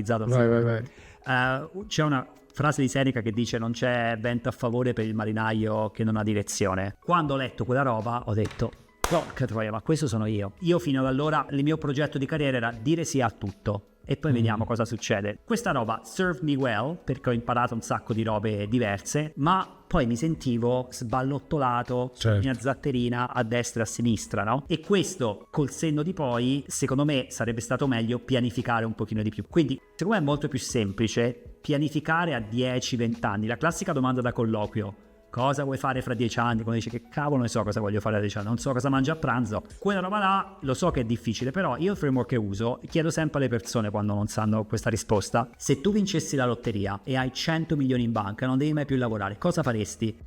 focalizzato al Vai. c'è una frase di Seneca che dice: non c'è vento a favore per il marinaio che non ha direzione. Quando ho letto quella roba ho detto: porca troia, ma questo sono io. Fino ad allora il mio progetto di carriera era dire sì a tutto e poi vediamo cosa succede. Questa roba served me well perché ho imparato un sacco di robe diverse, ma poi mi sentivo sballottolato, certo, mia zatterina a destra e a sinistra, no? E questo col senno di poi, secondo me, sarebbe stato meglio pianificare un pochino di più. Quindi secondo me è molto più semplice pianificare a 10-20 anni. La classica domanda da colloquio: cosa vuoi fare fra 10 anni? Quando dici: che cavolo ne so cosa voglio fare a 10 anni, non so cosa mangio a pranzo. Quella roba là lo so che è difficile, però io il framework che uso, chiedo sempre alle persone quando non sanno questa risposta: se tu vincessi la lotteria e hai 100 milioni in banca, non devi mai più lavorare, cosa faresti?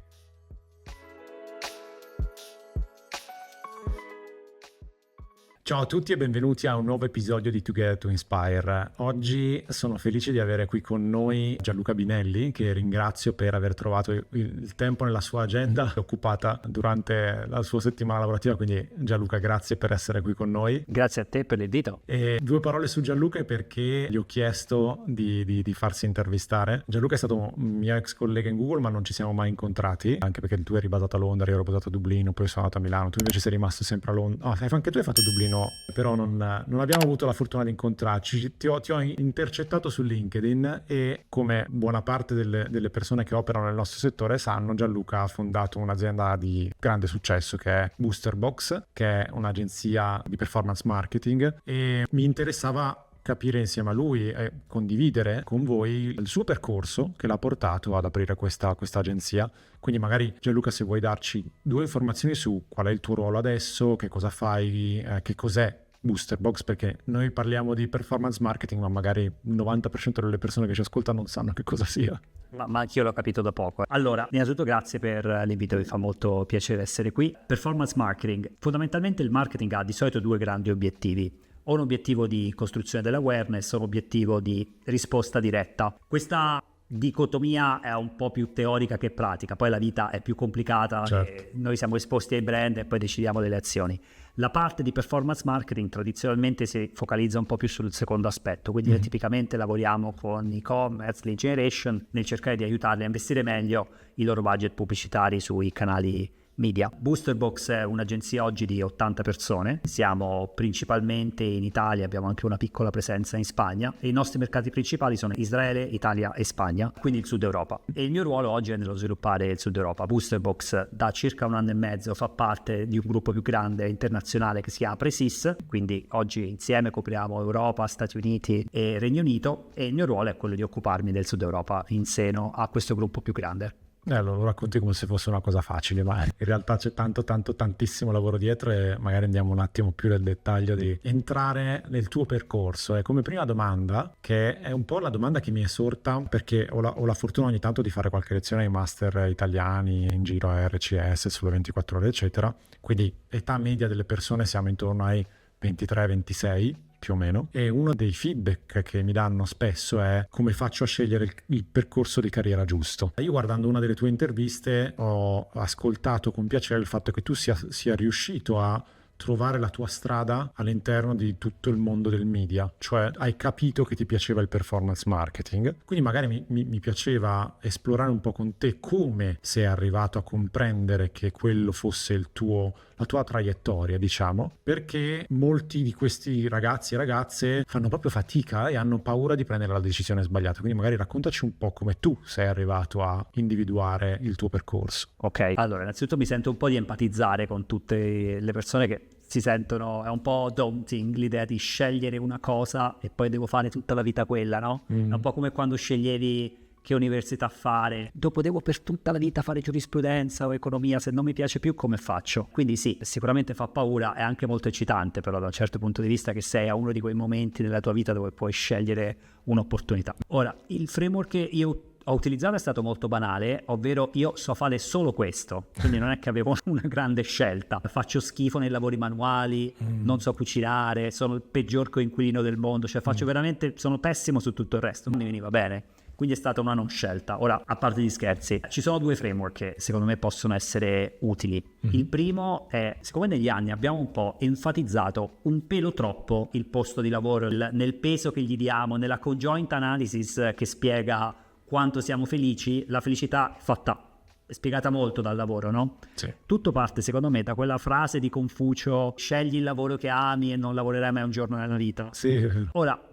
Ciao a tutti e benvenuti a un nuovo episodio di Together to Inspire. Oggi sono felice di avere qui con noi Gianluca Binelli, che ringrazio per aver trovato il tempo nella sua agenda occupata durante la sua settimana lavorativa, quindi Gianluca, grazie per essere qui con noi. Grazie a te per l'invito. E due parole su Gianluca perché gli ho chiesto di farsi intervistare. Gianluca è stato un mio ex collega in Google, ma non ci siamo mai incontrati, anche perché tu eri basato a Londra, io ero basato a Dublino, poi sono andato a Milano, tu invece sei rimasto sempre a Londra. Anche tu hai fatto Dublino, però non abbiamo avuto la fortuna di incontrarci. Ti ho intercettato su LinkedIn e, come buona parte delle persone che operano nel nostro settore sanno, Gianluca ha fondato un'azienda di grande successo che è Boosterbox, che è un'agenzia di performance marketing, e mi interessava capire insieme a lui e condividere con voi il suo percorso che l'ha portato ad aprire questa agenzia. Quindi magari, Gianluca, se vuoi darci due informazioni su qual è il tuo ruolo adesso, che cosa fai, che cos'è Boosterbox, perché noi parliamo di performance marketing, ma magari il 90% delle persone che ci ascoltano non sanno che cosa sia. Ma anch'io l'ho capito da poco. Allora, innanzitutto grazie per l'invito, mi fa molto piacere essere qui. Performance marketing. Fondamentalmente il marketing ha di solito due grandi obiettivi: o un obiettivo di costruzione dell'awareness o un obiettivo di risposta diretta. Questa dicotomia è un po' più teorica che pratica, poi la vita è più complicata, certo. Noi siamo esposti ai brand e poi decidiamo delle azioni. La parte di performance marketing tradizionalmente si focalizza un po' più sul secondo aspetto, quindi tipicamente lavoriamo con e-commerce, lead generation, nel cercare di aiutarli a investire meglio i loro budget pubblicitari sui canali media. Boosterbox è un'agenzia oggi di 80 persone, siamo principalmente in Italia, abbiamo anche una piccola presenza in Spagna e i nostri mercati principali sono Israele, Italia e Spagna, quindi il Sud Europa. E il mio ruolo oggi è nello sviluppare il Sud Europa. Boosterbox da circa 1 anno e mezzo fa parte di un gruppo più grande internazionale che si chiama Presys, quindi oggi insieme copriamo Europa, Stati Uniti e Regno Unito, e il mio ruolo è quello di occuparmi del Sud Europa in seno a questo gruppo più grande. Lo racconti come se fosse una cosa facile, ma in realtà c'è tantissimo lavoro dietro, e magari andiamo un attimo più nel dettaglio di entrare nel tuo percorso. E come prima domanda, che è un po' la domanda che mi è sorta perché ho la fortuna ogni tanto di fare qualche lezione ai master italiani in giro a RCS sulle 24 ore eccetera, quindi età media delle persone siamo intorno ai 23-26 più o meno, e uno dei feedback che mi danno spesso è: come faccio a scegliere il percorso di carriera giusto? Io, guardando una delle tue interviste, ho ascoltato con piacere il fatto che tu sia riuscito a trovare la tua strada all'interno di tutto il mondo del media, cioè hai capito che ti piaceva il performance marketing, quindi magari mi piaceva esplorare un po' con te come sei arrivato a comprendere che quello fosse la tua traiettoria, diciamo, perché molti di questi ragazzi e ragazze fanno proprio fatica e hanno paura di prendere la decisione sbagliata, quindi magari raccontaci un po' come tu sei arrivato a individuare il tuo percorso. Ok, allora innanzitutto mi sento un po' di empatizzare con tutte le persone che si sentono, è un po' daunting l'idea di scegliere una cosa e poi devo fare tutta la vita quella, no? È un po' come quando sceglievi che università fare, dopo devo per tutta la vita fare giurisprudenza o economia, se non mi piace più come faccio? Quindi sì, sicuramente fa paura, è anche molto eccitante però da un certo punto di vista, che sei a uno di quei momenti nella tua vita dove puoi scegliere un'opportunità. Ora, il framework che io ho utilizzato è stato molto banale, ovvero io so fare solo questo, quindi non è che avevo una grande scelta. Faccio schifo nei lavori manuali, non so cucinare, sono il peggior coinquilino del mondo, cioè faccio veramente, sono pessimo su tutto il resto, non mi veniva bene. quindi è stata una non scelta. Ora, a parte gli scherzi, ci sono 2 framework che secondo me possono essere utili. Il primo è, siccome negli anni abbiamo un po' enfatizzato un pelo troppo il posto di lavoro, nel peso che gli diamo, nella conjoint analysis che spiega quanto siamo felici, la felicità è spiegata molto dal lavoro, no? Sì. Tutto parte, secondo me, da quella frase di Confucio: scegli il lavoro che ami e non lavorerai mai un giorno nella vita. Sì. Ora,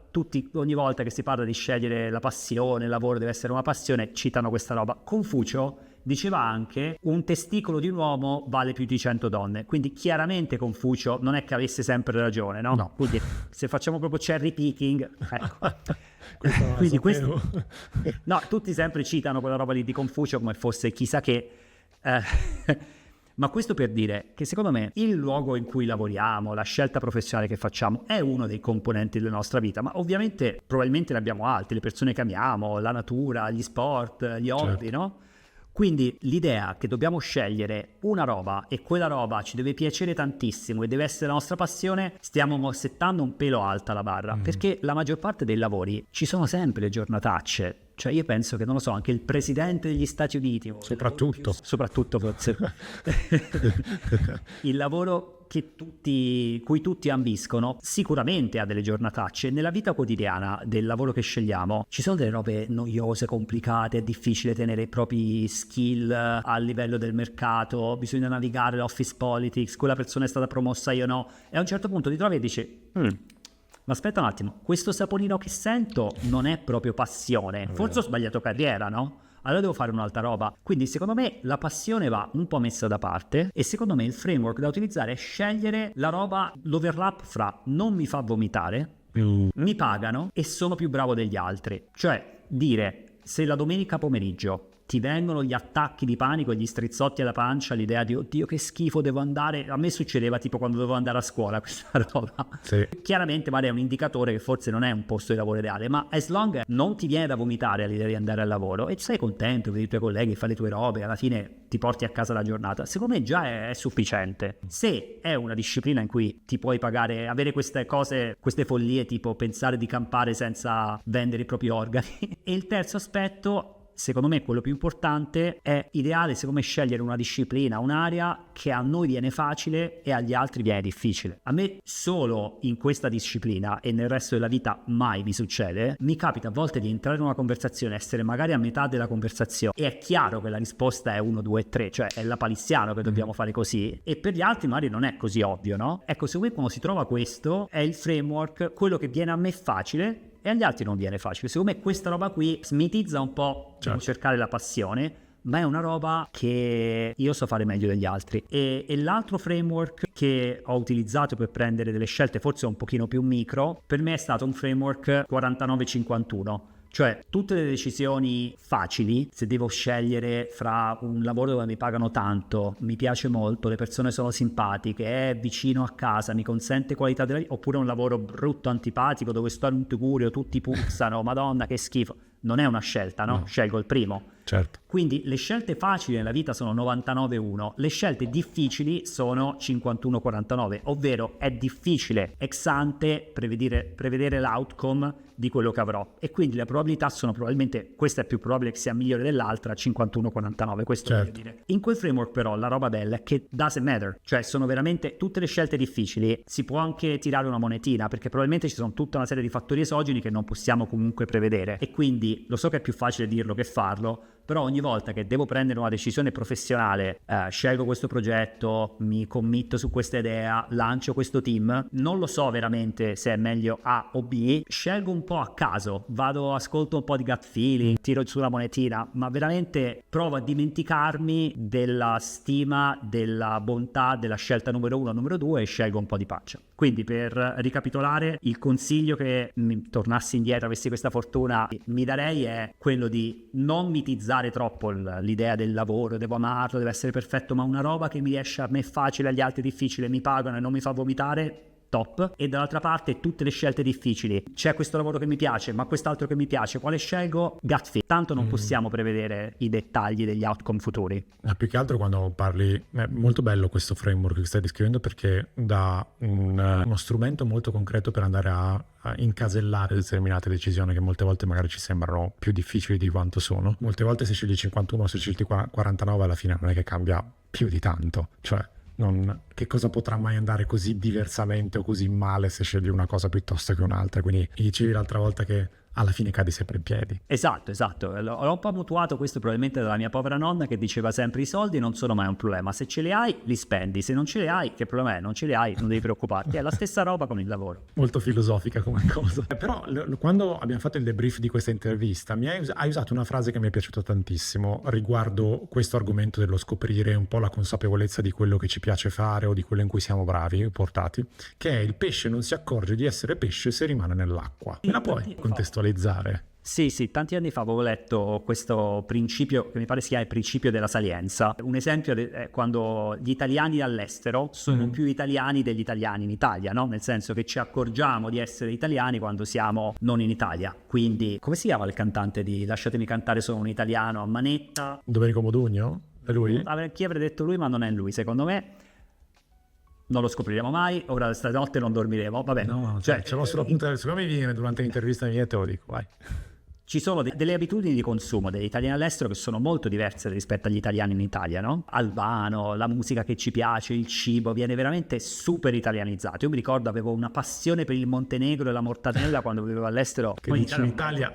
ogni volta che si parla di scegliere la passione, il lavoro deve essere una passione, citano questa roba. Confucio diceva anche: un testicolo di un uomo vale più di 100 donne. Quindi chiaramente Confucio non è che avesse sempre ragione, no? No. Quindi se facciamo proprio cherry picking, ecco. Quindi No, tutti sempre citano quella roba lì di Confucio come fosse chissà che. Ma questo per dire che secondo me il luogo in cui lavoriamo, la scelta professionale che facciamo è uno dei componenti della nostra vita, ma ovviamente probabilmente ne abbiamo altri, le persone che amiamo, la natura, gli sport, gli hobby, certo. no? Quindi l'idea che dobbiamo scegliere una roba e quella roba ci deve piacere tantissimo e deve essere la nostra passione, stiamo settando un pelo alta la barra, perché la maggior parte dei lavori ci sono sempre le giornatacce. Cioè io penso che, non lo so, anche il presidente degli Stati Uniti, soprattutto forse, il lavoro cui tutti ambiscono sicuramente ha delle giornatacce. Nella vita quotidiana del lavoro che scegliamo ci sono delle robe noiose, complicate, è difficile tenere i propri skill a livello del mercato, bisogna navigare l'office politics, quella persona è stata promossa, io no, e a un certo punto ti trovi e dici ma aspetta un attimo, questo saponino che sento non è proprio passione, forse ho sbagliato carriera, no? Allora devo fare un'altra roba. Quindi secondo me la passione va un po' messa da parte, e secondo me il framework da utilizzare è scegliere la roba, l'overlap fra non mi fa vomitare, mi pagano e sono più bravo degli altri. Cioè dire, se la domenica pomeriggio ti vengono gli attacchi di panico e gli strizzotti alla pancia, l'idea di oddio che schifo devo andare, a me succedeva tipo quando dovevo andare a scuola questa roba. Sì. Chiaramente magari è un indicatore che forse non è un posto di lavoro ideale, ma as long as non ti viene da vomitare all'idea di andare al lavoro e sei contento, vedi i tuoi colleghi, fai le tue robe, alla fine ti porti a casa la giornata, secondo me già è sufficiente. Se è una disciplina in cui ti puoi pagare, avere queste cose, queste follie tipo pensare di campare senza vendere i propri organi. E il terzo aspetto, secondo me quello più importante, è ideale secondo me scegliere una disciplina, un'area che a noi viene facile e agli altri viene difficile. A me solo in questa disciplina e nel resto della vita mai mi succede, mi capita a volte di entrare in una conversazione, essere magari a metà della conversazione e è chiaro che la risposta è 1, 2, 3, cioè è lapalissiano che dobbiamo fare così, e per gli altri magari non è così ovvio, no? Ecco, secondo me quando si trova questo è il framework, quello che viene a me facile e agli altri non viene facile. Secondo me questa roba qui smitizza un po', devo cercare la passione, ma è una roba che io so fare meglio degli altri. E l'altro framework che ho utilizzato per prendere delle scelte forse un pochino più micro, per me è stato un framework 49-51. Cioè tutte le decisioni facili, se devo scegliere fra un lavoro dove mi pagano tanto, mi piace molto, le persone sono simpatiche, è vicino a casa, mi consente qualità della vita, oppure un lavoro brutto, antipatico, dove sto in un tugurio, tutti puzzano, madonna che schifo, non è una scelta, no? Scelgo il primo. Certo. Quindi le scelte facili nella vita sono 99-1, le scelte difficili sono 51-49, ovvero è difficile ex ante prevedere l'outcome di quello che avrò, e quindi le probabilità sono probabilmente, questa è più probabile che sia migliore dell'altra, 51-49, questo voglio dire. In quel framework però la roba bella è che doesn't matter, cioè sono veramente tutte le scelte difficili, si può anche tirare una monetina perché probabilmente ci sono tutta una serie di fattori esogeni che non possiamo comunque prevedere, e quindi lo so che è più facile dirlo che farlo, però ogni volta che devo prendere una decisione professionale, scelgo questo progetto, mi committo su questa idea, lancio questo team, non lo so veramente se è meglio A o B, scelgo un po' a caso, ascolto un po' di gut feeling, tiro su la monetina, ma veramente provo a dimenticarmi della stima, della bontà, della scelta numero 1, numero 2 e scelgo un po' di pancia. Quindi per ricapitolare, il consiglio che tornassi indietro, avessi questa fortuna, mi darei è quello di non mitizzare troppo l'idea del lavoro, devo amarlo, deve essere perfetto, ma una roba che mi riesce a me facile, agli altri difficile, mi pagano e non mi fa vomitare, top, e dall'altra parte tutte le scelte difficili. C'è questo lavoro che mi piace, ma quest'altro che mi piace, quale scelgo? Gut fit. Tanto non possiamo prevedere i dettagli degli outcome futuri. Più che altro quando parli, è molto bello questo framework che stai descrivendo, perché dà uno strumento molto concreto per andare a incasellare determinate decisioni che molte volte magari ci sembrano più difficili di quanto sono. Molte volte se scegli 51 o se scegli 49 alla fine non è che cambia più di tanto, cioè che cosa potrà mai andare così diversamente o così male se scegli una cosa piuttosto che un'altra. Quindi dicevi l'altra volta che alla fine cadi sempre in piedi. Esatto. L'ho un po' mutuato questo probabilmente dalla mia povera nonna, che diceva sempre: i soldi non sono mai un problema, se ce li hai li spendi, se non ce li hai che problema è? Non ce li hai, non devi preoccuparti. È la stessa roba con il lavoro. Molto filosofica come cosa. Però quando abbiamo fatto il debrief di questa intervista hai usato una frase che mi è piaciuta tantissimo riguardo questo argomento dello scoprire un po' la consapevolezza di quello che ci piace fare o di quello in cui siamo bravi, portati, che è: il pesce non si accorge di essere pesce se rimane nell'acqua. Me la puoi contestualizzare? Sì, tanti anni fa avevo letto questo principio che mi pare sia il principio della salienza. Un esempio è quando gli italiani all'estero sono più italiani degli italiani in Italia, no? Nel senso che ci accorgiamo di essere italiani quando siamo non in Italia. Quindi, come si chiama il cantante di Lasciatemi cantare, sono un italiano, a manetta? Domenico Modugno? È lui? Chi avrebbe detto lui, ma non è lui, secondo me. Non lo scopriremo mai, ora stanotte non dormiremo, vabbè. No, ce l'ho sulla punta del... Secondo me viene durante l'intervista mia e te lo dico, vai. Ci sono delle abitudini di consumo degli italiani all'estero che sono molto diverse rispetto agli italiani in Italia, no? Albano, la musica che ci piace, il cibo, viene veramente super italianizzato. Io mi ricordo avevo una passione per il Montenegro e la mortadella quando vivevo all'estero. Che dici in Italia?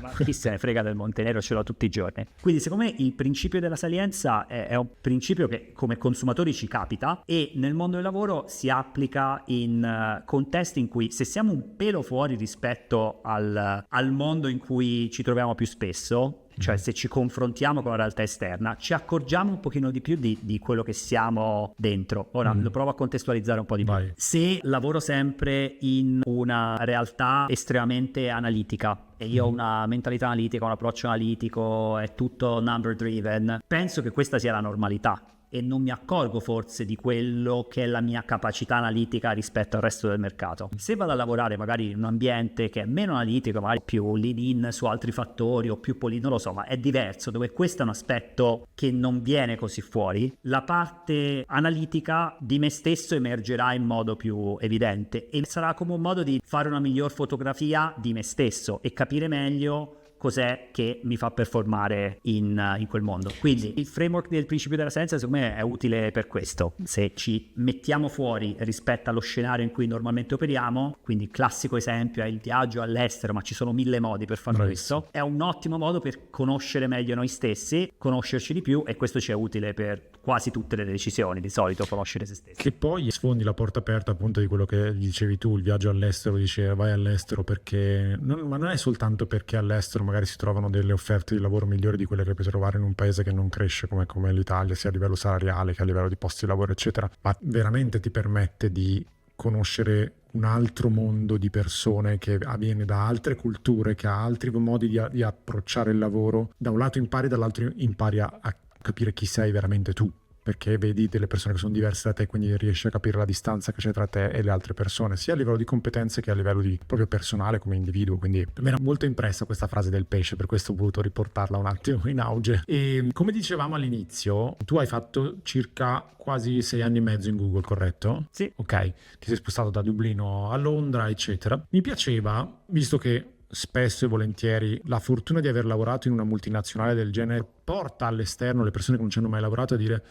Ma chi se ne frega del Montenegro, ce l'ho tutti i giorni. Quindi secondo me il principio della salienza è un principio che come consumatori ci capita, e nel mondo del lavoro si applica in contesti in cui, se siamo un pelo fuori rispetto al mondo in cui ci troviamo più spesso, cioè se ci confrontiamo con la realtà esterna, ci accorgiamo un pochino di più di quello che siamo dentro. Ora lo provo a contestualizzare un po' di più. Se lavoro sempre in una realtà estremamente analitica e io ho una mentalità analitica, un approccio analitico, è tutto number driven, penso che questa sia la normalità e non mi accorgo forse di quello che è la mia capacità analitica rispetto al resto del mercato. Se vado a lavorare magari in un ambiente che è meno analitico, magari più lean-in su altri fattori o più non lo so, ma è diverso, dove questo è un aspetto che non viene così fuori, la parte analitica di me stesso emergerà in modo più evidente e sarà come un modo di fare una miglior fotografia di me stesso e capire meglio cos'è che mi fa performare in quel mondo. Quindi il framework del principio della scienza secondo me è utile per questo. Se ci mettiamo fuori rispetto allo scenario in cui normalmente operiamo, quindi il classico esempio è il viaggio all'estero, ma ci sono 1000 modi per fare questo, è un ottimo modo per conoscere meglio noi stessi, conoscerci di più, e questo ci è utile per quasi tutte le decisioni, di solito conoscere se stessi. Che poi sfondi la porta aperta appunto di quello che dicevi tu, il viaggio all'estero, dice vai all'estero perché ma non è soltanto perché all'estero magari si trovano delle offerte di lavoro migliori di quelle che puoi trovare in un paese che non cresce come l'Italia, sia a livello salariale che a livello di posti di lavoro eccetera, ma veramente ti permette di conoscere un altro mondo di persone che viene da altre culture, che ha altri modi di approcciare il lavoro. Da un lato impari, dall'altro impari a capire chi sei veramente tu, perché vedi delle persone che sono diverse da te, quindi riesci a capire la distanza che c'è tra te e le altre persone, sia a livello di competenze che a livello di proprio personale come individuo. Quindi mi era molto impressa questa frase del pesce, per questo ho voluto riportarla un attimo in auge. E come dicevamo all'inizio, tu hai fatto circa quasi 6 anni e mezzo in Google, corretto? Sì. Ok, ti sei spostato da Dublino a Londra, eccetera. Mi piaceva, visto che spesso e volentieri la fortuna di aver lavorato in una multinazionale del genere porta all'esterno le persone che non ci hanno mai lavorato a dire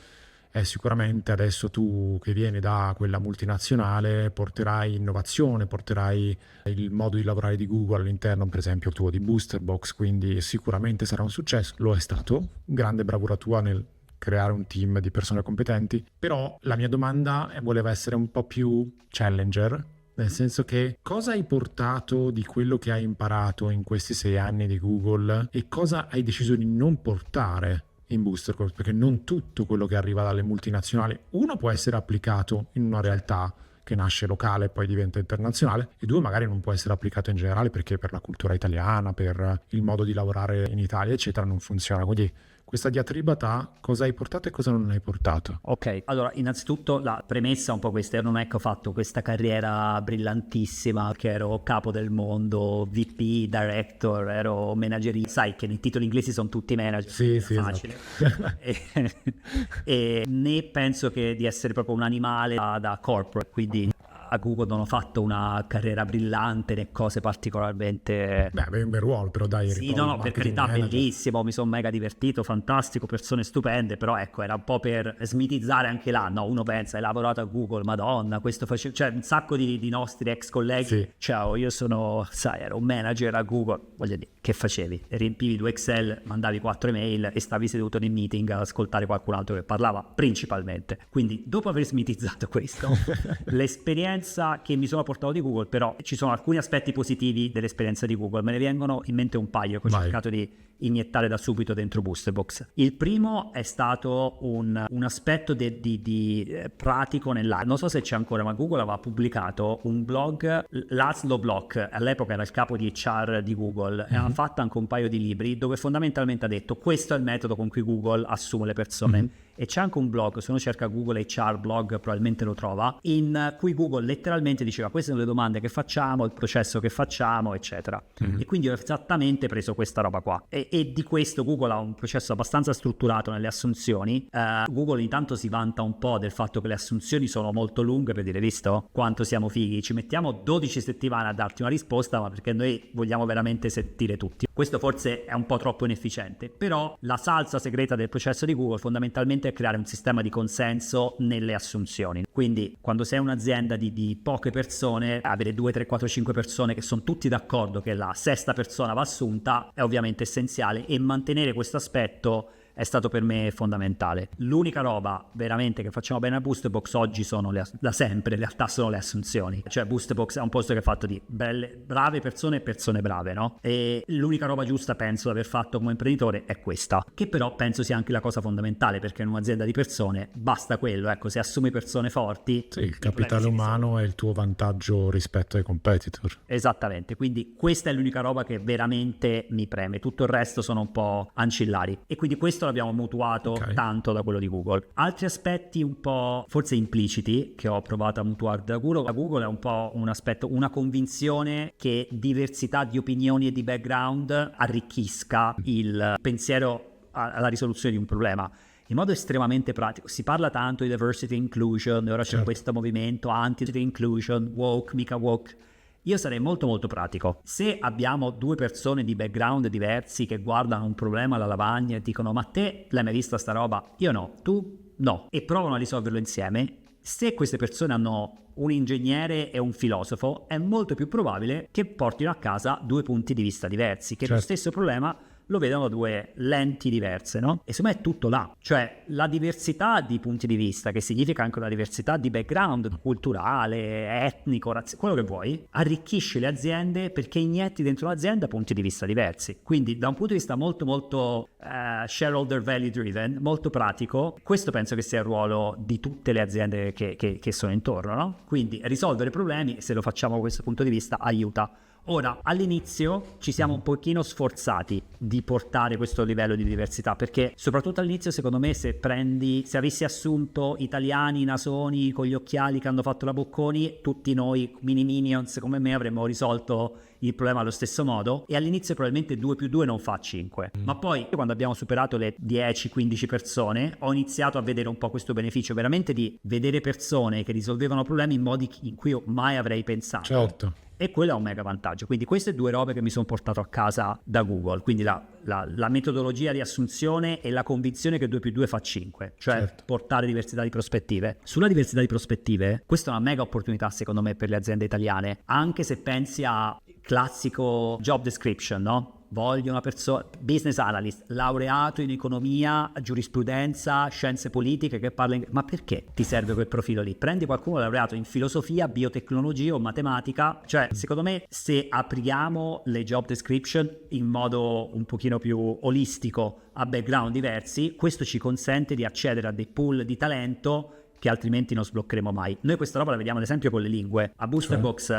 sicuramente adesso tu che vieni da quella multinazionale porterai innovazione, porterai il modo di lavorare di Google all'interno, per esempio il tuo di Boosterbox, quindi sicuramente sarà un successo. Lo è stato, grande bravura tua nel creare un team di persone competenti, però la mia domanda voleva essere un po' più challenger, nel senso che cosa hai portato di quello che hai imparato in questi 6 anni di Google e cosa hai deciso di non portare in Boosterbox, perché non tutto quello che arriva dalle multinazionali, uno, può essere applicato in una realtà che nasce locale e poi diventa internazionale, e 2, magari non può essere applicato in generale perché per la cultura italiana, per il modo di lavorare in Italia eccetera non funziona. Quindi questa diatriba tra cosa hai portato e cosa non hai portato. Ok, allora innanzitutto la premessa è un po' questa, io non è che ho fatto questa carriera brillantissima, che ero capo del mondo, VP, director, ero manager, sai che nei titoli inglesi sono tutti manager, Sì, facile. esatto. e né penso che di essere proprio un animale da corporate, quindi a Google non ho fatto una carriera brillante né cose particolarmente... Beh, un bel ruolo, però dai, eri Sì, no, per marketing carità, manager. bellissimo, mi sono mega divertito, fantastico, persone stupende, però ecco, era un po' per smitizzare anche là, no? Uno pensa, hai lavorato a Google, madonna, questo faceva... Cioè, un sacco di nostri ex colleghi, Sì. ciao, io sono, sai, ero un manager a Google, voglio dire, che facevi? Riempivi 2 Excel, mandavi 4 email e stavi seduto nel meeting ad ascoltare qualcun altro che parlava principalmente. Quindi, dopo aver smitizzato questo, l'esperienza che mi sono portato di Google, però ci sono alcuni aspetti positivi dell'esperienza di Google, me ne vengono in mente un paio che ho Vai. cercato di iniettare da subito dentro Boosterbox. Il primo è stato un aspetto di pratico nell'area. Non so se c'è ancora, ma Google aveva pubblicato un blog, Laszlo Block, all'epoca era il capo di HR di Google, e aveva fatto anche un paio di libri dove fondamentalmente ha detto questo è il metodo con cui Google assume le persone. E c'è anche un blog, se uno cerca Google HR blog probabilmente lo trova, in cui Google letteralmente diceva queste sono le domande che facciamo, il processo che facciamo, eccetera. E quindi ho esattamente preso questa roba qua. E di questo Google ha un processo abbastanza strutturato nelle assunzioni. Google intanto si vanta un po' del fatto che le assunzioni sono molto lunghe, per dire, visto quanto siamo fighi, ci mettiamo 12 settimane a darti una risposta, ma perché noi vogliamo veramente sentire tutti. Questo forse è un po' troppo inefficiente, però la salsa segreta del processo di Google fondamentalmente è creare un sistema di consenso nelle assunzioni. Quindi quando sei un'azienda di poche persone, avere 2, 3, 4, 5 persone che sono tutti d'accordo che la sesta persona va assunta è ovviamente essenziale, e mantenere questo aspetto è stato per me fondamentale. L'unica roba veramente che facciamo bene a Boosterbox oggi sono da sempre, in realtà sono le assunzioni. Cioè Boosterbox è un posto che è fatto di brave persone e persone brave, no? E l'unica roba giusta penso di aver fatto come imprenditore è questa, che però penso sia anche la cosa fondamentale, perché in un'azienda di persone basta quello, ecco, se assumi persone forti... Sì, il capitale umano è il tuo vantaggio rispetto ai competitor. Esattamente, quindi questa è l'unica roba che veramente mi preme, tutto il resto sono un po' ancillari, e quindi questo l'abbiamo mutuato tanto da quello di Google. Altri aspetti un po' forse impliciti che ho provato a mutuare da Google è un po' un aspetto, una convinzione che diversità di opinioni e di background arricchisca il pensiero alla risoluzione di un problema in modo estremamente pratico. Si parla tanto di diversity inclusion, ora c'è questo movimento anti-inclusion, woke, mica woke. Io sarei molto molto pratico. Se abbiamo 2 persone di background diversi che guardano un problema alla lavagna e dicono ma te l'hai mai vista sta roba? Io no, tu no, e provano a risolverlo insieme, se queste persone hanno un ingegnere e un filosofo è molto più probabile che portino a casa 2 punti di vista diversi, che lo stesso problema lo vedono 2 lenti diverse, no? E secondo me è tutto là, cioè la diversità di punti di vista, che significa anche una diversità di background culturale, etnico, quello che vuoi, arricchisce le aziende perché inietti dentro l'azienda punti di vista diversi. Quindi da un punto di vista molto molto shareholder value driven, molto pratico, questo penso che sia il ruolo di tutte le aziende che sono intorno, no? Quindi risolvere problemi, se lo facciamo da questo punto di vista, aiuta. Ora, all'inizio ci siamo un pochino sforzati di portare questo livello di diversità, perché soprattutto all'inizio secondo me se avessi assunto italiani nasoni con gli occhiali che hanno fatto la Bocconi, tutti noi mini minions come me avremmo risolto il problema allo stesso modo, e all'inizio probabilmente 2 più 2 non fa 5, ma poi quando abbiamo superato le 10-15 persone ho iniziato a vedere un po' questo beneficio veramente di vedere persone che risolvevano problemi in modi in cui io mai avrei pensato. Certo. E quello è un mega vantaggio. Quindi queste 2 robe che mi sono portato a casa da Google, quindi la metodologia di assunzione e la convinzione che 2 più 2 fa 5, cioè portare diversità di prospettive. Sulla diversità di prospettive, questa è una mega opportunità secondo me per le aziende italiane, anche se pensi a classico job description, no? Voglio una persona, business analyst, laureato in economia, giurisprudenza, scienze politiche, che parla ma perché ti serve quel profilo lì? Prendi qualcuno laureato in filosofia, biotecnologia o matematica. Cioè, secondo me, se apriamo le job description in modo un pochino più olistico a background diversi, questo ci consente di accedere a dei pool di talento che altrimenti non sbloccheremo mai. Noi questa roba la vediamo ad esempio con le lingue. A Boosterbox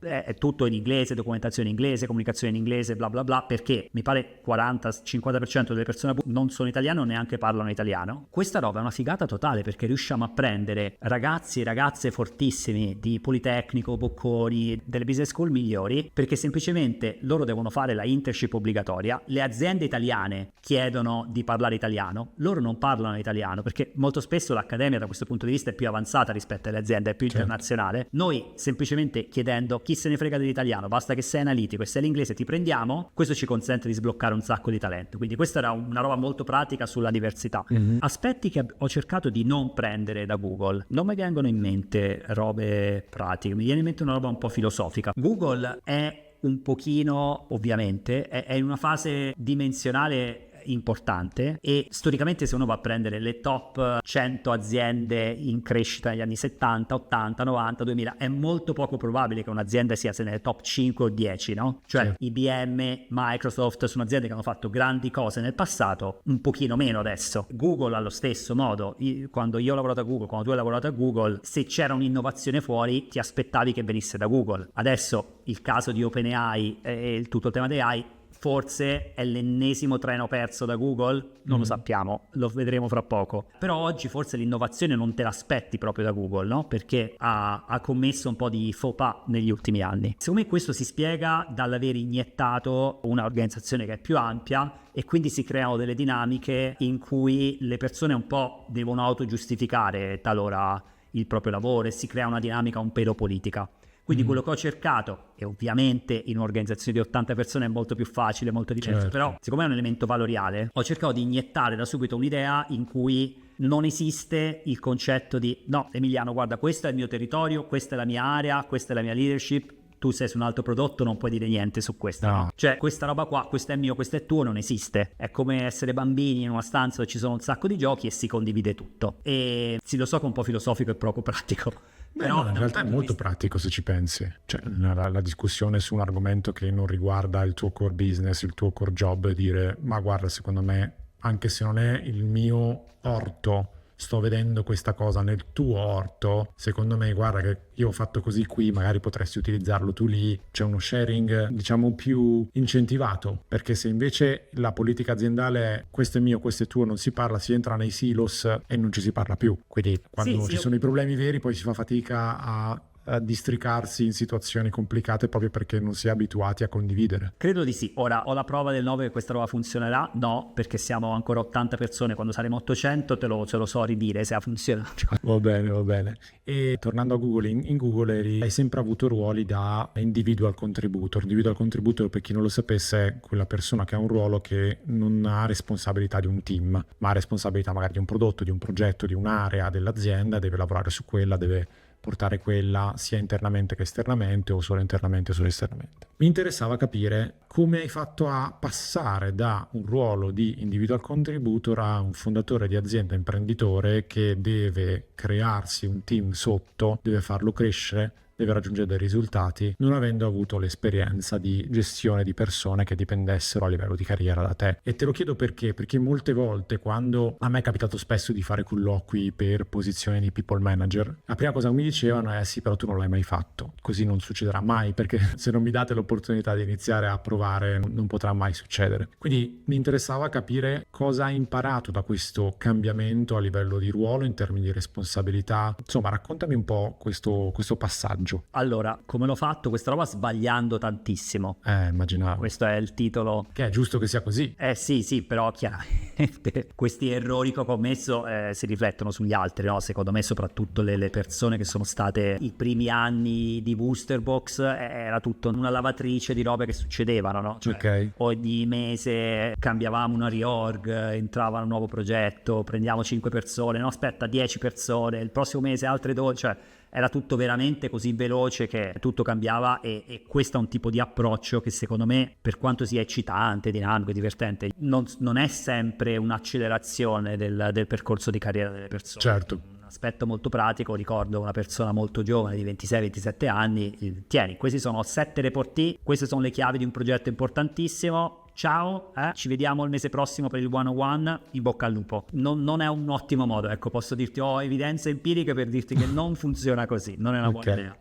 è tutto in inglese, documentazione in inglese, comunicazione in inglese, bla bla bla, perché mi pare 40-50% delle persone non sono italiane o neanche parlano italiano. Questa roba è una figata totale, perché riusciamo a prendere ragazzi e ragazze fortissimi di Politecnico, Bocconi, delle business school migliori, perché semplicemente loro devono fare la internship obbligatoria, le aziende italiane chiedono di parlare italiano, loro non parlano italiano, perché molto spesso l'accademia da questo punto di vista è più avanzata rispetto alle aziende, è più internazionale. Noi semplicemente chiedendo chi se ne frega dell'italiano, basta che sei analitico e sei l'inglese ti prendiamo, questo ci consente di sbloccare un sacco di talento. Quindi questa era una roba molto pratica sulla diversità. Aspetti che ho cercato di non prendere da Google, non mi vengono in mente robe pratiche, mi viene in mente una roba un po' filosofica. Google è un pochino, ovviamente, è in una fase dimensionale importante, e storicamente se uno va a prendere le top 100 aziende in crescita negli anni 70, 80, 90, 2000, è molto poco probabile che un'azienda sia nelle top 5 o 10, no? Cioè IBM, Microsoft sono aziende che hanno fatto grandi cose nel passato, un pochino meno adesso. Google allo stesso modo, quando io ho lavorato a Google, quando tu hai lavorato a Google, se c'era un'innovazione fuori ti aspettavi che venisse da Google. Adesso il caso di OpenAI e tutto il tema di AI forse è l'ennesimo treno perso da Google, non lo sappiamo, lo vedremo fra poco. Però oggi forse l'innovazione non te l'aspetti proprio da Google, no? Perché ha commesso un po' di faux pas negli ultimi anni. Secondo me questo si spiega dall'aver iniettato un'organizzazione che è più ampia, e quindi si creano delle dinamiche in cui le persone un po' devono autogiustificare talora il proprio lavoro, e si crea una dinamica un pelo politica. Quindi quello che ho cercato, e ovviamente in un'organizzazione di 80 persone è molto più facile, molto diverso, però siccome è un elemento valoriale, ho cercato di iniettare da subito un'idea in cui non esiste il concetto di no, Emiliano, guarda, questo è il mio territorio, questa è la mia area, questa è la mia leadership, tu sei su un altro prodotto, non puoi dire niente su questo. No. Cioè, questa roba qua, questo è mio, questo è tuo, non esiste. È come essere bambini in una stanza dove ci sono un sacco di giochi e si condivide tutto. E sì, lo so che è un po' filosofico e poco pratico. Però no, in realtà è molto pratico se ci pensi. Cioè, la discussione su un argomento che non riguarda il tuo core business, il tuo core job, e dire ma guarda, secondo me, anche se non è il mio orto, sto vedendo questa cosa nel tuo orto, secondo me guarda che io ho fatto così qui, magari potresti utilizzarlo tu lì. C'è uno sharing diciamo più incentivato, perché se invece la politica aziendale è questo è mio, questo è tuo, non si parla, si entra nei silos e non ci si parla più. Quindi quando ci sono i problemi veri poi si fa fatica a districarsi in situazioni complicate proprio perché non si è abituati a condividere. Credo di sì. Ora ho la prova del 9 che questa roba funzionerà? No, perché siamo ancora 80 persone, quando saremo 800 te lo so ridire se ha funzionato. Va bene. E tornando a Google, in Google hai sempre avuto ruoli da individual contributor. Individual contributor, per chi non lo sapesse, è quella persona che ha un ruolo che non ha responsabilità di un team, ma ha responsabilità magari di un prodotto, di un progetto, di un'area dell'azienda, deve lavorare su quella, deve portare quella sia internamente che esternamente, o solo internamente o solo esternamente. Mi interessava capire come hai fatto a passare da un ruolo di individual contributor a un fondatore di azienda, imprenditore che deve crearsi un team sotto, deve farlo crescere, deve raggiungere dei risultati, non avendo avuto l'esperienza di gestione di persone che dipendessero a livello di carriera da te. E te lo chiedo perché molte volte, quando a me è capitato spesso di fare colloqui per posizioni di people manager, la prima cosa che mi dicevano è sì, però tu non l'hai mai fatto, così non succederà mai, perché se non mi date l'opportunità di iniziare a provare non potrà mai succedere. Quindi mi interessava capire cosa hai imparato da questo cambiamento a livello di ruolo, in termini di responsabilità. Insomma, raccontami un po' questo passaggio. Allora, come l'ho fatto questa roba? Sbagliando tantissimo. Immaginavo. Questo è il titolo. Che è giusto che sia così. Sì, però chiaramente questi errori che ho commesso si riflettono sugli altri, no? Secondo me soprattutto le persone che sono state i primi anni di Boosterbox, era tutto una lavatrice di robe che succedevano, no? Cioè, ogni mese cambiavamo una reorg, entrava un nuovo progetto, prendiamo 5 persone, no aspetta 10 persone, il prossimo mese altre 12, cioè era tutto veramente così veloce che tutto cambiava, e questo è un tipo di approccio che secondo me, per quanto sia eccitante, dinamico e divertente, non è sempre un'accelerazione del percorso di carriera delle persone. Certo. Un aspetto molto pratico, ricordo una persona molto giovane di 26-27 anni, tieni, questi sono 7 report, queste sono le chiavi di un progetto importantissimo, ciao, ci vediamo il mese prossimo per il 101, in bocca al lupo. Non è un ottimo modo, ecco, posso dirti, ho evidenze empiriche per dirti che non funziona così, non è una buona idea.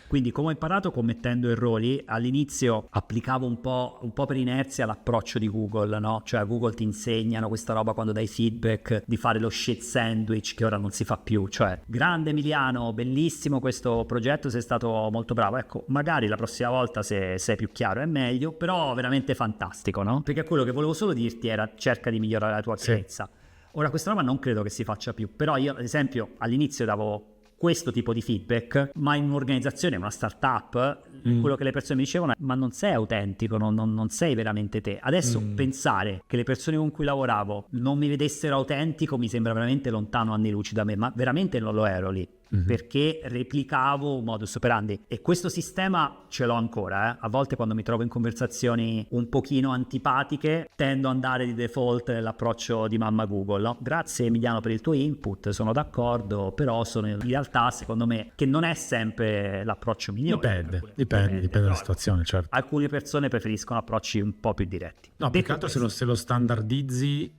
Quindi come ho imparato? Commettendo errori. All'inizio applicavo un po' per inerzia l'approccio di Google, no? Cioè Google ti insegnano questa roba quando dai feedback di fare lo shit sandwich, che ora non si fa più. Cioè, grande Emiliano, bellissimo questo progetto, sei stato molto bravo. Ecco, magari la prossima volta se sei più chiaro è meglio, però veramente fantastico, no? Perché quello che volevo solo dirti era cerca di migliorare la tua chiarezza. Ora questa roba non credo che si faccia più, però io ad esempio all'inizio davo questo tipo di feedback, ma in un'organizzazione, una startup, quello che le persone mi dicevano: ma non sei autentico, non sei veramente te. Adesso pensare che le persone con cui lavoravo non mi vedessero autentico mi sembra veramente lontano anni luce da me, ma veramente non lo ero lì. Perché replicavo un modus operandi, e questo sistema ce l'ho ancora. A volte quando mi trovo in conversazioni un pochino antipatiche tendo ad andare di default nell'approccio di mamma Google, no? Grazie Emiliano per il tuo input, sono d'accordo, però sono in realtà, secondo me, che non è sempre l'approccio migliore. Dipende dalla situazione, certo. Alcune persone preferiscono approcci un po' più diretti. No, più che altro se lo standardizzi,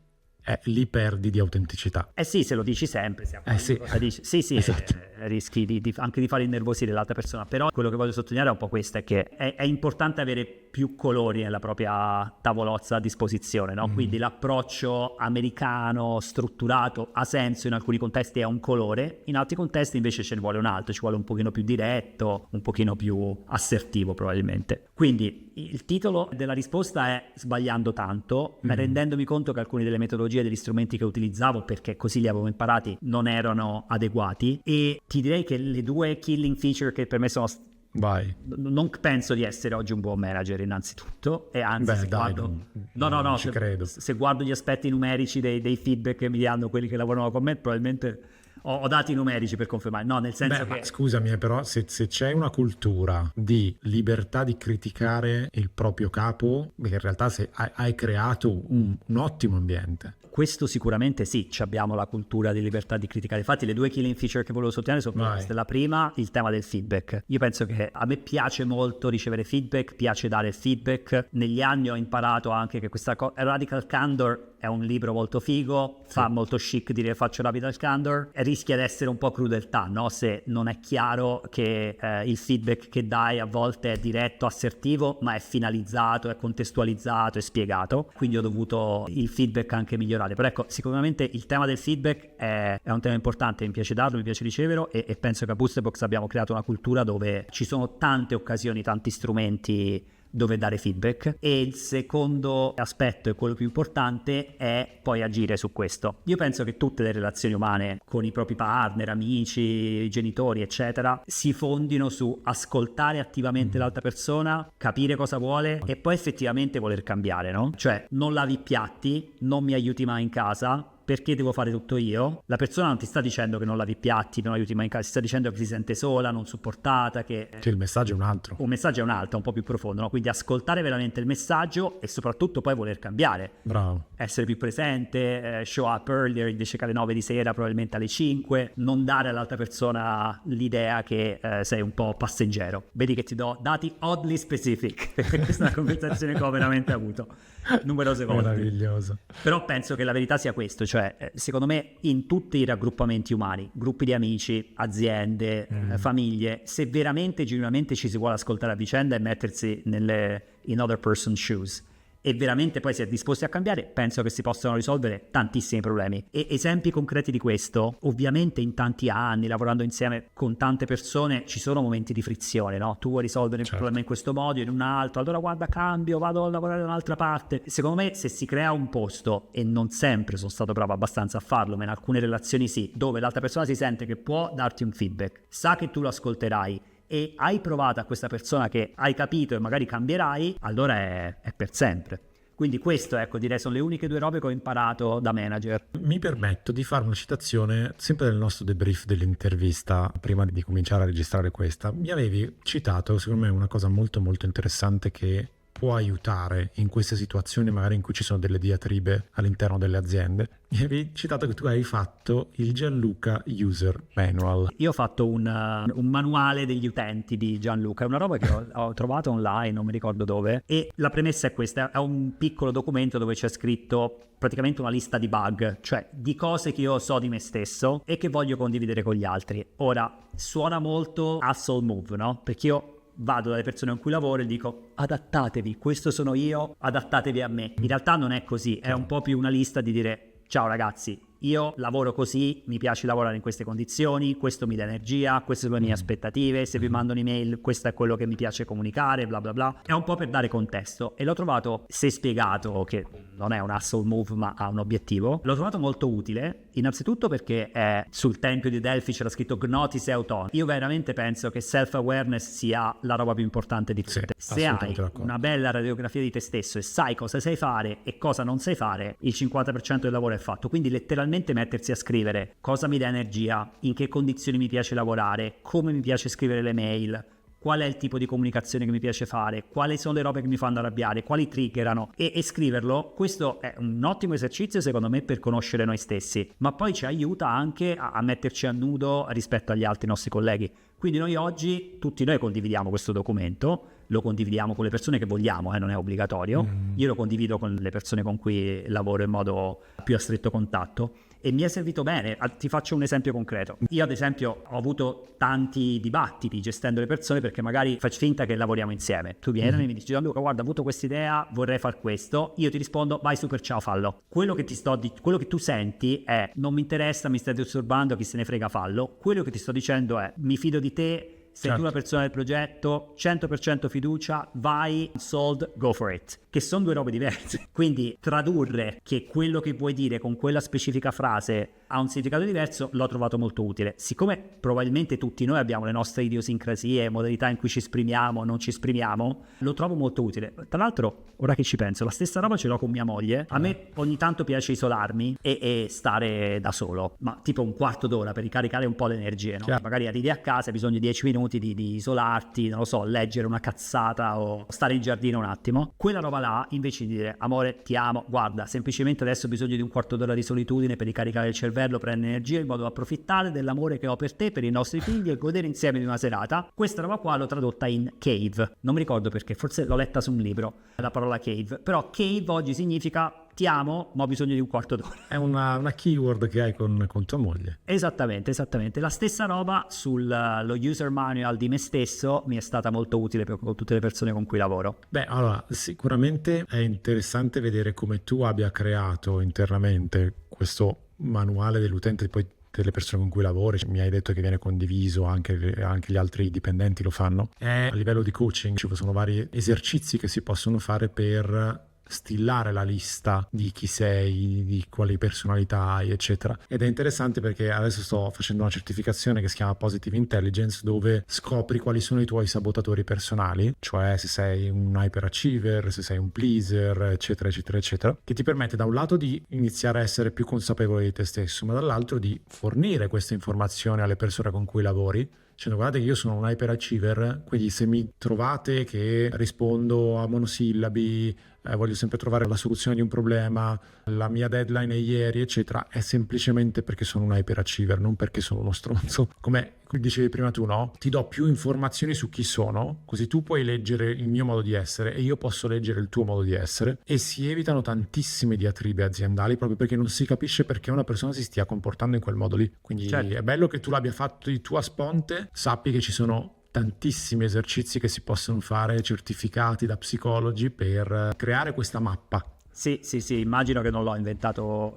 lì perdi di autenticità. Sì, se lo dici sempre, sì. Dici. Sì, Esatto. Rischi anche di fare innervosire l'altra persona. Però quello che voglio sottolineare è un po' questo, è che è importante avere più colori nella propria tavolozza a disposizione, no? Quindi l'approccio americano strutturato ha senso in alcuni contesti, è un colore, in altri contesti invece ce ne vuole un altro, ci vuole un pochino più diretto, un pochino più assertivo probabilmente. Quindi il titolo della risposta è sbagliando tanto, ma rendendomi conto che alcune delle metodologie, degli strumenti che utilizzavo, perché così li avevo imparati, non erano adeguati. E ti direi che le due killing feature che per me sono non penso di essere oggi un buon manager innanzitutto, e anzi credo. Se guardo gli aspetti numerici dei feedback che mi danno quelli che lavorano con me, probabilmente ho dati numerici per confermare, no, nel senso che... Ma scusami, però se c'è una cultura di libertà di criticare il proprio capo, in realtà hai creato un ottimo ambiente. Questo sicuramente sì, abbiamo la cultura di libertà di criticare. Infatti le due killing feature che volevo sottolineare sono queste. La prima, il tema del feedback. Io penso che a me piace molto ricevere feedback, piace dare feedback. Negli anni ho imparato anche che questa Radical Candor è un libro molto figo, fa molto chic dire faccio Radical Candor, e rischia di essere un po' crudeltà, no? Se non è chiaro che il feedback che dai a volte è diretto, assertivo, ma è finalizzato, è contestualizzato, è spiegato. Quindi ho dovuto il feedback anche migliorare. Però ecco, sicuramente il tema del feedback è un tema importante, mi piace darlo, mi piace riceverlo, e penso che a Boostebox abbiamo creato una cultura dove ci sono tante occasioni, tanti strumenti dove dare feedback. E il secondo aspetto, e quello più importante, è poi agire su questo. Io penso che tutte le relazioni umane con i propri partner, amici, genitori eccetera si fondino su ascoltare attivamente l'altra persona, capire cosa vuole e poi effettivamente voler cambiare, no? Cioè non lavi i piatti, non mi aiuti mai in casa, perché devo fare tutto io? La persona non ti sta dicendo che non lavi i piatti, non aiuti mai in casa, ti sta dicendo che si sente sola, non supportata, che... Cioè, il messaggio è un altro. Un messaggio è un altro, un po' più profondo, no? Quindi ascoltare veramente il messaggio e soprattutto poi voler cambiare. Bravo. Essere più presente, show up earlier invece che alle 9 di sera, probabilmente alle 5, non dare all'altra persona l'idea che sei un po' passeggero. Vedi che ti do dati oddly specific, questa è una conversazione che ho veramente avuto numerose volte. Meraviglioso. Però penso che la verità sia questo, cioè secondo me in tutti i raggruppamenti umani, gruppi di amici, aziende, famiglie, se veramente genuinamente ci si vuole ascoltare a vicenda e mettersi in other person's shoes e veramente poi si è disposti a cambiare, penso che si possano risolvere tantissimi problemi. E esempi concreti di questo, ovviamente in tanti anni lavorando insieme con tante persone ci sono momenti di frizione, no? Tu vuoi risolvere il problema in questo modo, in un altro, allora guarda cambio, vado a lavorare da un'altra parte. Secondo me se si crea un posto, e non sempre sono stato bravo abbastanza a farlo, ma in alcune relazioni sì, dove l'altra persona si sente che può darti un feedback, sa che tu lo ascolterai e hai provato a questa persona che hai capito e magari cambierai, allora è per sempre. Quindi questo, ecco, direi sono le uniche due robe che ho imparato da manager. Mi permetto di fare una citazione sempre nel nostro debrief dell'intervista, prima di cominciare a registrare questa. Mi avevi citato, secondo me, una cosa molto molto interessante che può aiutare in queste situazioni magari in cui ci sono delle diatribe all'interno delle aziende. Mi avevi citato che tu hai fatto il Gianluca User Manual. Io ho fatto un manuale degli utenti di Gianluca, è una roba che ho trovato online, non mi ricordo dove, e la premessa è questa: è un piccolo documento dove c'è scritto praticamente una lista di bug, cioè di cose che io so di me stesso e che voglio condividere con gli altri. Ora, suona molto hustle move, no? Perché io vado dalle persone con cui lavoro e dico: adattatevi, questo sono io, adattatevi a me. In realtà non è così, è un po' più una lista di dire: ciao ragazzi, io lavoro così, mi piace lavorare in queste condizioni, questo mi dà energia, queste sono le mie aspettative, se vi mando un'email questo è quello che mi piace comunicare, bla bla bla. È un po' per dare contesto, e l'ho trovato, se spiegato, che non è un hustle move ma ha un obiettivo, l'ho trovato molto utile, innanzitutto perché sul tempio di Delphi c'era scritto Gnosis e Auton. Io veramente penso che self-awareness sia la roba più importante di tutte. Sì, se hai una bella radiografia di te stesso e sai cosa sai fare e cosa non sai fare, il 50% del lavoro è fatto. Quindi letteralmente mettersi a scrivere cosa mi dà energia, in che condizioni mi piace lavorare, come mi piace scrivere le mail, qual è il tipo di comunicazione che mi piace fare, quali sono le robe che mi fanno arrabbiare, quali triggerano, e scriverlo. Questo è un ottimo esercizio secondo me per conoscere noi stessi, ma poi ci aiuta anche a metterci a nudo rispetto agli altri nostri colleghi. Quindi noi oggi, tutti noi condividiamo questo documento, lo condividiamo con le persone che vogliamo, non è obbligatorio. Io lo condivido con le persone con cui lavoro in modo più a stretto contatto, e mi è servito bene. Ti faccio un esempio concreto. Io ad esempio ho avuto tanti dibattiti gestendo le persone, perché magari faccio finta che lavoriamo insieme. Tu vieni e mi dici: Gianluca, guarda, ho avuto questa idea, vorrei far questo. Io ti rispondo: vai, super, ciao, fallo. Quello che tu senti è: non mi interessa, mi stai disturbando, chi se ne frega, fallo. Quello che ti sto dicendo è: mi fido di te, sei tu la persona del progetto, 100% fiducia, vai, sold, go for it. Che sono due robe diverse. Quindi tradurre che quello che vuoi dire con quella specifica frase ha un significato diverso l'ho trovato molto utile. Siccome probabilmente tutti noi abbiamo le nostre idiosincrasie, modalità in cui ci esprimiamo, non ci esprimiamo, lo trovo molto utile. Tra l'altro, ora che ci penso, la stessa roba ce l'ho con mia moglie. A me ogni tanto piace isolarmi e stare da solo, ma tipo un quarto d'ora per ricaricare un po' le energie, no? Magari arrivi a casa, hai bisogno di 10 minuti di isolarti, non lo so, leggere una cazzata o stare in giardino un attimo. Quella roba là, invece di dire: amore, ti amo, guarda, semplicemente adesso ho bisogno di un quarto d'ora di solitudine per ricaricare il cervello, prendere energia, in modo da approfittare dell'amore che ho per te, per i nostri figli, e godere insieme di una serata. Questa roba qua l'ho tradotta in cave, non mi ricordo perché, forse l'ho letta su un libro, la parola cave, però cave oggi significa: ti amo, ma ho bisogno di un quarto d'ora. È una keyword che hai con tua moglie. Esattamente. La stessa roba lo user manual di me stesso mi è stata molto utile con tutte le persone con cui lavoro. Beh, allora, sicuramente è interessante vedere come tu abbia creato internamente questo manuale dell'utente, poi delle persone con cui lavori, mi hai detto che viene condiviso, anche gli altri dipendenti lo fanno. A livello di coaching ci sono vari esercizi che si possono fare per stillare la lista di chi sei, di quali personalità hai, eccetera. Ed è interessante perché adesso sto facendo una certificazione che si chiama Positive Intelligence, dove scopri quali sono i tuoi sabotatori personali, cioè se sei un hyperachiever, se sei un pleaser, eccetera eccetera eccetera, che ti permette da un lato di iniziare a essere più consapevole di te stesso, ma dall'altro di fornire queste informazioni alle persone con cui lavori, dicendo: guardate che io sono un hyperachiever, quindi se mi trovate che rispondo a monosillabi, voglio sempre trovare la soluzione di un problema, la mia deadline è ieri, eccetera, è semplicemente perché sono un hyperachiever, non perché sono uno stronzo. Come dicevi prima tu, no? Ti do più informazioni su chi sono, così tu puoi leggere il mio modo di essere e io posso leggere il tuo modo di essere, e si evitano tantissime diatribe aziendali proprio perché non si capisce perché una persona si stia comportando in quel modo lì. Quindi è bello che tu l'abbia fatto di tua sponte. Sappi che ci sono tantissimi esercizi che si possono fare, certificati da psicologi, per creare questa mappa. Sì, immagino che non l'ho inventato.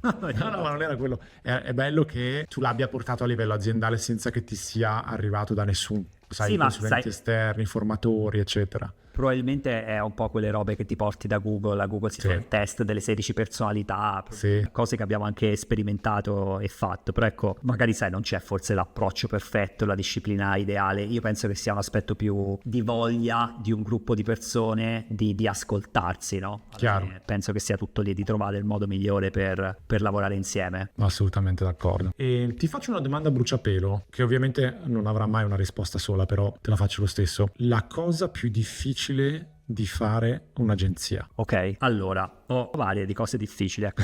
No, ma non era quello. È bello che tu l'abbia portato a livello aziendale senza che ti sia arrivato da nessun, consulenti esterni, formatori, eccetera. Probabilmente è un po' quelle robe che ti porti da Google. A Google si fa il test delle 16 personalità, cose che abbiamo anche sperimentato e fatto. Però ecco, magari non c'è forse l'approccio perfetto, la disciplina ideale. Io penso che sia un aspetto più di voglia di un gruppo di persone di ascoltarsi, no? Chiaro. Penso che sia tutto lì, di trovare il modo migliore per lavorare insieme. Assolutamente d'accordo. E ti faccio una domanda a bruciapelo, che ovviamente non avrà mai una risposta sola, però te la faccio lo stesso. La cosa più difficile di fare un'agenzia? Ok, allora, ho varie di cose difficili. Ecco.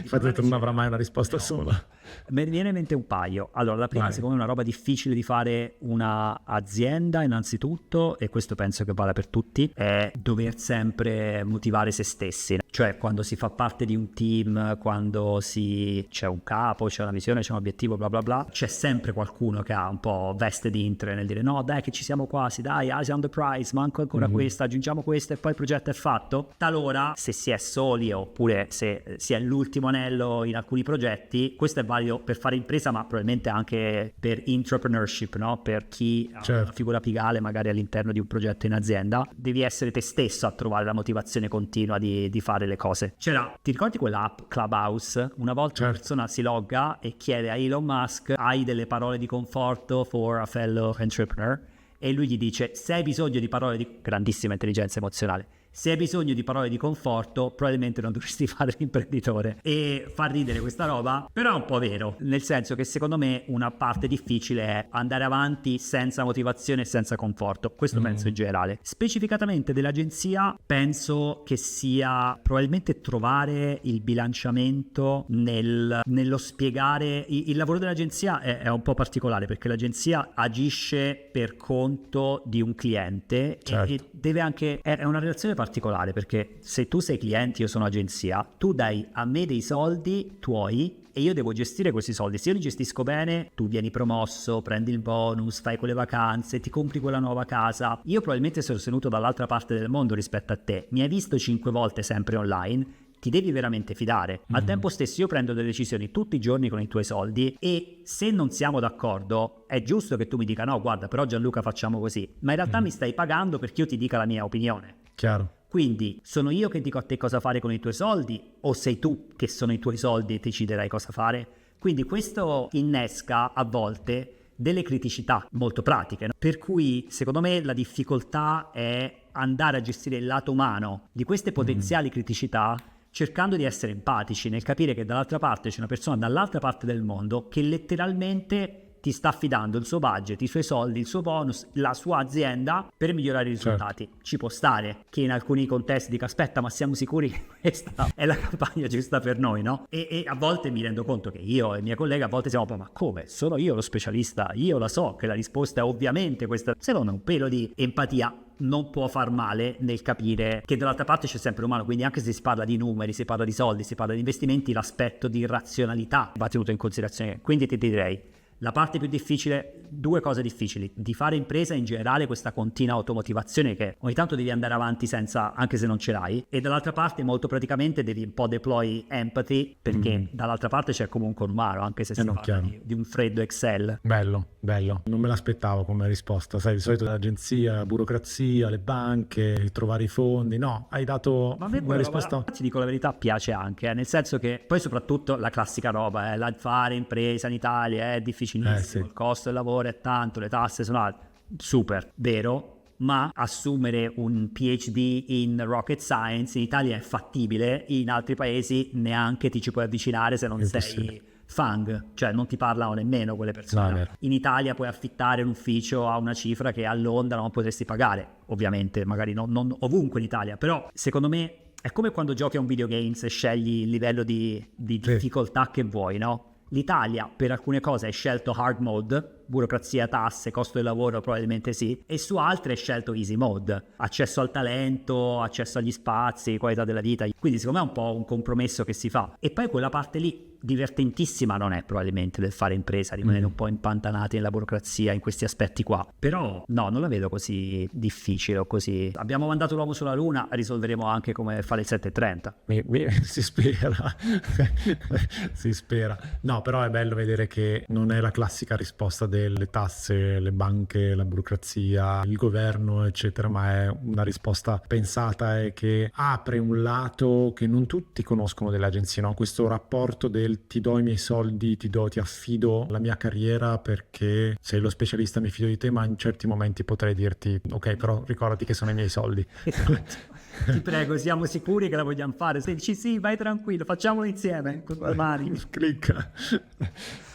Infatti non avrà mai una risposta sola. Me ne viene in mente un paio. Allora, la prima, Vai. secondo me, è una roba difficile di fare una azienda, innanzitutto, e questo penso che vale per tutti, è dover sempre motivare se stessi. Cioè, quando si fa parte di un team, quando c'è un capo, c'è una visione, c'è un obiettivo, bla bla bla, c'è sempre qualcuno che ha un po' veste di interest nel dire no, dai che ci siamo quasi, dai, eyes on the prize, manco ancora questa, aggiungiamo questa e poi il progetto è fatto. Talora, se si è soli oppure se si è l'ultimo anello in alcuni progetti, questo è valido per fare impresa, ma probabilmente anche per entrepreneurship, no? Per chi ha una figura apicale magari all'interno di un progetto in azienda, devi essere te stesso a trovare la motivazione continua di fare le cose. Ti ricordi quell'app Clubhouse? Una volta una persona si logga e chiede a Elon Musk: hai delle parole di conforto for a fellow entrepreneur? E lui gli dice: se hai bisogno di parole di grandissima intelligenza emozionale, se hai bisogno di parole di conforto, probabilmente non dovresti fare l'imprenditore. E fa ridere questa roba, però è un po' vero, nel senso che secondo me una parte difficile è andare avanti senza motivazione e senza conforto. Questo penso in generale. Specificatamente dell'agenzia, penso che sia probabilmente trovare il bilanciamento nello spiegare. Il lavoro dell'agenzia è un po' particolare, perché l'agenzia agisce per conto di un cliente e deve anche, è una relazione particolare, perché se tu sei cliente, io sono agenzia, tu dai a me dei soldi tuoi e io devo gestire questi soldi. Se io li gestisco bene, tu vieni promosso, prendi il bonus, fai quelle vacanze, ti compri quella nuova casa. Io probabilmente sono tenuto dall'altra parte del mondo rispetto a te, mi hai visto 5 volte sempre online, ti devi veramente fidare. Al tempo stesso io prendo delle decisioni tutti i giorni con i tuoi soldi e se non siamo d'accordo è giusto che tu mi dica no, guarda, però Gianluca facciamo così, ma in realtà mi stai pagando perché io ti dica la mia opinione. Chiaro. Quindi sono io che dico a te cosa fare con i tuoi soldi o sei tu che sono i tuoi soldi e deciderai cosa fare? Quindi questo innesca a volte delle criticità molto pratiche, no? Per cui secondo me la difficoltà è andare a gestire il lato umano di queste potenziali criticità, cercando di essere empatici nel capire che dall'altra parte c'è una persona dall'altra parte del mondo che letteralmente ti sta affidando il suo budget, i suoi soldi, il suo bonus, la sua azienda per migliorare i risultati. Ci può stare che in alcuni contesti dica aspetta, ma siamo sicuri che questa è la campagna giusta per noi, no? E a volte mi rendo conto che io e i miei colleghi a volte siamo ma come? Sono io lo specialista, io la so che la risposta è ovviamente questa. Secondo me un pelo di empatia non può far male nel capire che dall'altra parte c'è sempre l'umano, quindi anche se si parla di numeri, si parla di soldi, si parla di investimenti, l'aspetto di razionalità va tenuto in considerazione. Quindi ti direi la parte più difficile, due cose difficili, di fare impresa in generale, questa continua automotivazione che ogni tanto devi andare avanti senza, anche se non ce l'hai, e dall'altra parte molto praticamente devi un po' deploy empathy, perché dall'altra parte c'è comunque un umano, anche se si parla di un freddo Excel. Bello, non me l'aspettavo come risposta, sai, di solito l'agenzia, burocrazia, le banche, trovare i fondi, no, hai dato una risposta. Ti dico la verità, piace anche, nel senso che poi soprattutto la classica roba, la fare impresa in Italia è difficilissimo, il costo del lavoro è tanto, le tasse sono alte, super, vero, ma assumere un PhD in rocket science in Italia è fattibile, in altri paesi neanche ti ci puoi avvicinare se non sei FANG, cioè non ti parlano nemmeno quelle persone. In Italia puoi affittare un ufficio a una cifra che a Londra non potresti pagare, ovviamente magari non ovunque in Italia, però secondo me è come quando giochi a un videogames e scegli il livello di difficoltà che vuoi, no? L'Italia per alcune cose hai scelto hard mode, burocrazia, tasse, costo del lavoro probabilmente sì, e su altre hai scelto easy mode, accesso al talento, accesso agli spazi, qualità della vita, quindi secondo me è un po' un compromesso che si fa. E poi quella parte lì divertentissima non è probabilmente del fare impresa, rimanere un po' impantanati nella burocrazia in questi aspetti qua, però no, non la vedo così difficile o così. Abbiamo mandato l'uomo sulla luna, risolveremo anche come fare il 730. Si spera si spera, no, però è bello vedere che non è la classica risposta delle tasse, le banche, la burocrazia, il governo eccetera, ma è una risposta pensata e che apre un lato che non tutti conoscono delle agenzie, no? Questo rapporto del ti do i miei soldi, ti affido la mia carriera perché sei lo specialista, mi fido di te, ma in certi momenti potrei dirti ok, però ricordati che sono i miei soldi. Ti prego, siamo sicuri che la vogliamo fare? Se dici sì, vai tranquillo, facciamolo insieme con le mani. Clicca.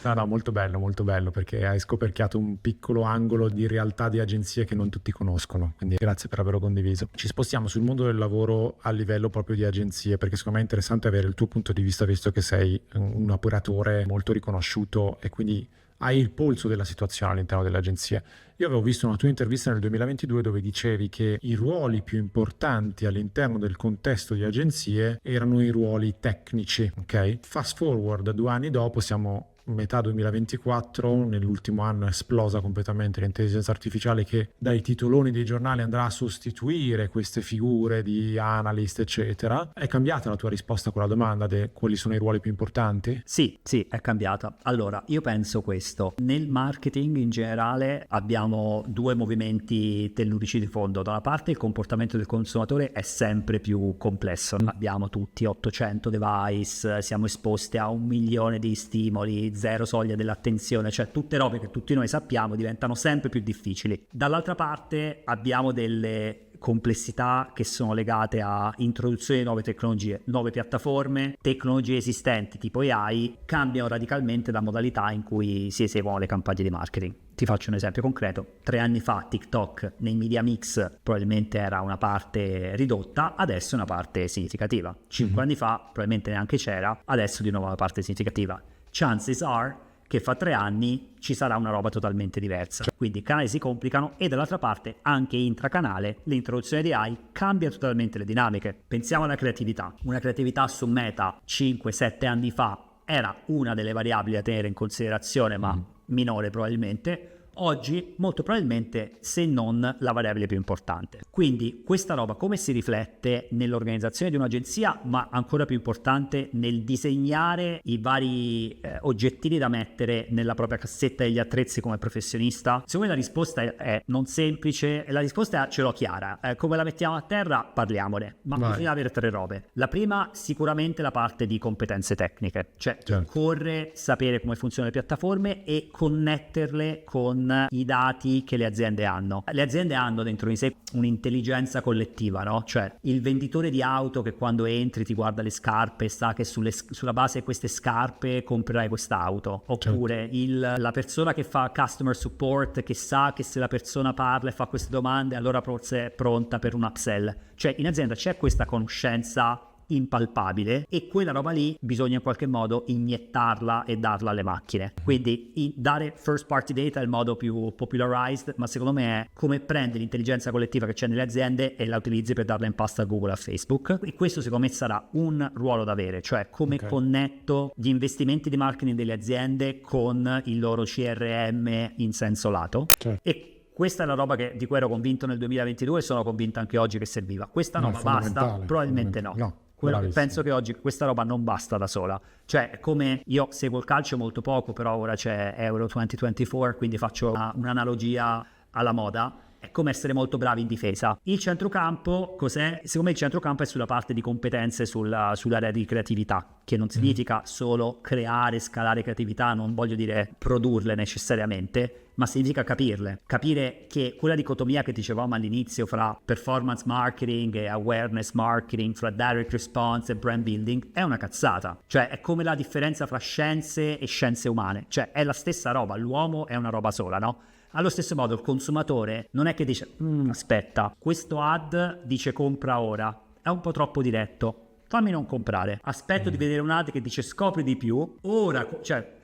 No, molto bello, perché hai scoperchiato un piccolo angolo di realtà di agenzie che non tutti conoscono, quindi grazie per averlo condiviso. Ci spostiamo sul mondo del lavoro a livello proprio di agenzie, perché secondo me è interessante avere il tuo punto di vista, visto che sei un operatore molto riconosciuto e quindi hai il polso della situazione all'interno delle agenzie. Io avevo visto una tua intervista nel 2022 dove dicevi che i ruoli più importanti all'interno del contesto di agenzie erano i ruoli tecnici, ok? Fast forward 2 anni dopo, siamo metà 2024, nell'ultimo anno è esplosa completamente l'intelligenza artificiale che dai titoloni dei giornali andrà a sostituire queste figure di analyst eccetera. È cambiata la tua risposta a quella domanda di quali sono i ruoli più importanti? Sì, è cambiata. Allora, io penso questo. Nel marketing in generale abbiamo 2 movimenti tellurici di fondo. Da una parte il comportamento del consumatore è sempre più complesso. Abbiamo tutti 800 device, siamo esposti a 1 milione di stimoli, 0 soglia dell'attenzione, cioè tutte robe che tutti noi sappiamo diventano sempre più difficili. Dall'altra parte abbiamo delle complessità che sono legate a introduzione di nuove tecnologie, nuove piattaforme, tecnologie esistenti tipo AI cambiano radicalmente la modalità in cui si eseguono le campagne di marketing. Ti faccio un esempio concreto: 3 anni fa TikTok nei media mix probabilmente era una parte ridotta, adesso è una parte significativa. 5 anni fa probabilmente neanche c'era, adesso di nuovo una parte significativa. Chances are che fra 3 anni ci sarà una roba totalmente diversa. Quindi i canali si complicano e dall'altra parte anche intracanale l'introduzione di AI cambia totalmente le dinamiche. Pensiamo alla creatività. Una creatività su Meta 5-7 anni fa era una delle variabili da tenere in considerazione, ma minore probabilmente. Oggi molto probabilmente, se non la variabile più importante. Quindi questa roba come si riflette nell'organizzazione di un'agenzia, ma ancora più importante nel disegnare i vari oggettini da mettere nella propria cassetta degli attrezzi come professionista? Secondo me la risposta è non semplice e la risposta ce l'ho chiara. Come la mettiamo a terra? Parliamone, ma bisogna avere 3 robe. La prima sicuramente la parte di competenze tecniche, cioè occorre sapere come funzionano le piattaforme e connetterle con i dati che le aziende hanno. Le aziende hanno dentro di sé un'intelligenza collettiva, no? Cioè il venditore di auto che quando entri ti guarda le scarpe e sa che sulla base di queste scarpe comprerai quest'auto, oppure la persona che fa customer support che sa che se la persona parla e fa queste domande allora forse è pronta per un upsell. Cioè in azienda c'è questa conoscenza impalpabile e quella roba lì bisogna in qualche modo iniettarla e darla alle macchine. Quindi dare first party data è il modo più popularized, ma secondo me è come prendi l'intelligenza collettiva che c'è nelle aziende e la utilizzi per darla in pasta a Google, a Facebook, e questo secondo me sarà un ruolo da avere, cioè come connetto gli investimenti di marketing delle aziende con il loro CRM in senso lato. E questa è la roba di cui ero convinto nel 2022 e sono convinto anche oggi che serviva. Questa roba basta? Probabilmente no. Penso che oggi questa roba non basta da sola. Cioè, come io seguo il calcio molto poco, però ora c'è Euro 2024, quindi faccio un'analogia alla moda. È come essere molto bravi in difesa. Il centrocampo cos'è? Secondo me il centrocampo è sulla parte di competenze sull'area di creatività, che non significa solo creare, scalare creatività, non voglio dire produrle necessariamente, ma significa capirle. Capire che quella dicotomia che dicevamo all'inizio fra performance marketing e awareness marketing, fra direct response e brand building, è una cazzata. Cioè è come la differenza fra scienze e scienze umane. Cioè è la stessa roba, l'uomo è una roba sola, no? Allo stesso modo il consumatore non è che dice aspetta, questo ad dice compra ora, è un po' troppo diretto, fammi non comprare, aspetto di vedere un ad che dice scopri di più, ora, cioè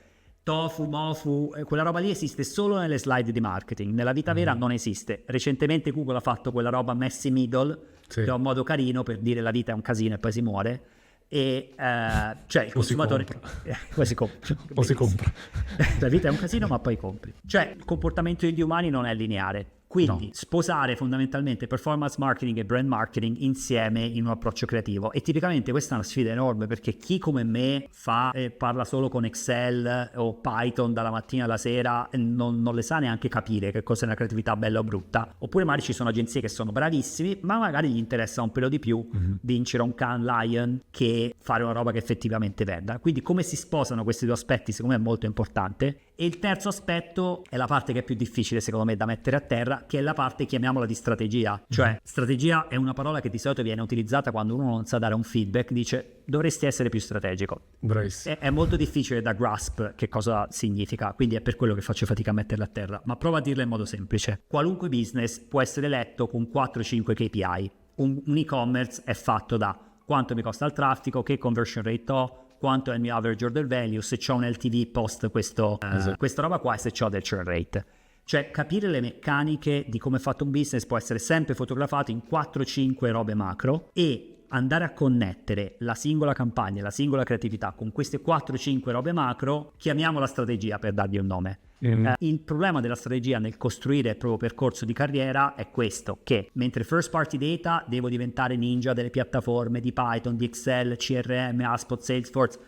tofu, mofu, quella roba lì esiste solo nelle slide di marketing, nella vita vera non esiste. Recentemente Google ha fatto quella roba messy middle, che è un modo carino per dire la vita è un casino e poi si muore. E cioè il consumatore poi si compra. La vita è un casino ma poi compri. Cioè il comportamento degli umani non è lineare, quindi sposare fondamentalmente performance marketing e brand marketing insieme in un approccio creativo. E tipicamente questa è una sfida enorme, perché chi come me parla solo con Excel o Python dalla mattina alla sera e non le sa neanche capire che cos'è una creatività bella o brutta. Oppure magari ci sono agenzie che sono bravissimi ma magari gli interessa un pelo di più vincere un Cannes Lion che fare una roba che effettivamente venda. Quindi come si sposano questi 2 aspetti secondo me è molto importante. E il terzo aspetto è la parte che è più difficile secondo me da mettere a terra, che è la parte, chiamiamola, di strategia. Cioè, strategia è una parola che di solito viene utilizzata quando uno non sa dare un feedback, dice dovresti essere più strategico. Bravissimo. È molto difficile da grasp che cosa significa, quindi è per quello che faccio fatica a metterla a terra, ma prova a dirla in modo semplice. Qualunque business può essere letto con 4-5 KPI. Un e-commerce è fatto da quanto mi costa il traffico, che conversion rate ho, quanto è il mio average order value, se c'ho un LTV post questa roba qua e se c'ho del churn rate. Cioè, capire le meccaniche di come è fatto un business può essere sempre fotografato in 4-5 robe macro e andare a connettere la singola campagna, la singola creatività con queste 4-5 robe macro, chiamiamola strategia per dargli un nome. Il problema della strategia nel costruire il proprio percorso di carriera è questo, che mentre first party data devo diventare ninja delle piattaforme di Python, di Excel, CRM, HubSpot, Salesforce,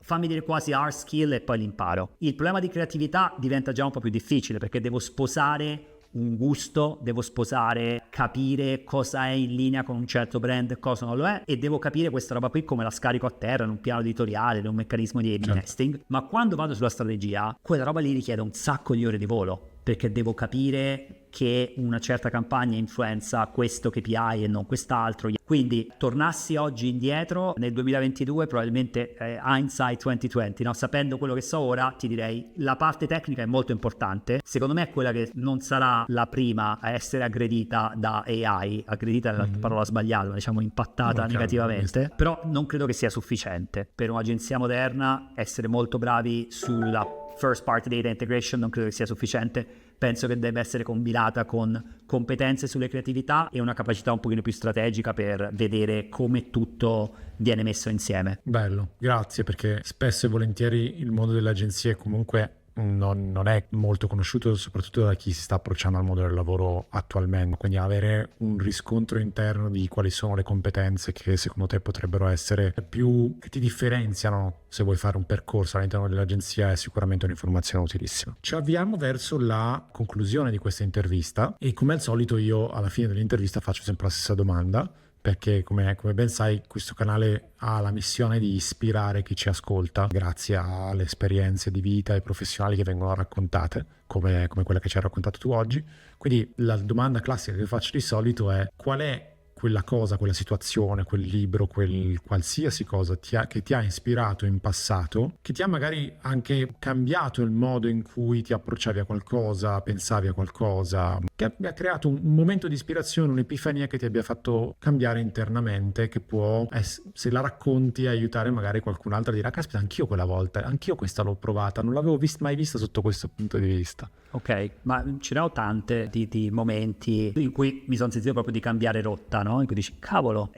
fammi dire quasi hard skill e poi l'imparo. Il problema di creatività diventa già un po' più difficile perché devo sposare un gusto, devo sposare, capire cosa è in linea con un certo brand, cosa non lo è, e devo capire questa roba qui come la scarico a terra in un piano editoriale, in un meccanismo di A/B testing. Ma quando vado sulla strategia, quella roba lì richiede un sacco di ore di volo, perché devo capire che una certa campagna influenza questo KPI e non quest'altro. Quindi tornassi oggi indietro nel 2022, probabilmente hindsight 2020, no? Sapendo quello che so ora, ti direi la parte tecnica è molto importante. Secondo me è quella che non sarà la prima a essere aggredita da AI, aggredita è la parola sbagliata, diciamo impattata negativamente, però non credo che sia sufficiente per un'agenzia moderna. Essere molto bravi sulla first party data integration non credo che sia sufficiente. Penso che debba essere combinata con competenze sulle creatività e una capacità un pochino più strategica per vedere come tutto viene messo insieme. Bello, grazie, perché spesso e volentieri il mondo delle agenzie comunque non è molto conosciuto, soprattutto da chi si sta approcciando al mondo del lavoro attualmente, quindi avere un riscontro interno di quali sono le competenze che secondo te potrebbero essere più, che ti differenziano se vuoi fare un percorso all'interno dell'agenzia, è sicuramente un'informazione utilissima. Ci avviamo verso la conclusione di questa intervista e come al solito io alla fine dell'intervista faccio sempre la stessa domanda, perché come ben sai questo canale ha la missione di ispirare chi ci ascolta grazie alle esperienze di vita e professionali che vengono raccontate come quella che ci hai raccontato tu oggi. Quindi la domanda classica che faccio di solito è: qual è quella cosa, quella situazione, quel libro, qualsiasi cosa che ti ha ispirato in passato, che ti ha magari anche cambiato il modo in cui ti approcciavi a qualcosa, pensavi a qualcosa, che abbia creato un momento di ispirazione, un'epifania che ti abbia fatto cambiare internamente, che può, se la racconti, aiutare magari qualcun altro a dire: ah, caspita, anch'io quella volta, anch'io questa l'ho provata, non l'avevo mai vista sotto questo punto di vista. Ok, ma ce ne ho tante di momenti in cui mi sono sentito proprio di cambiare rotta, no? In cui dici, cavolo.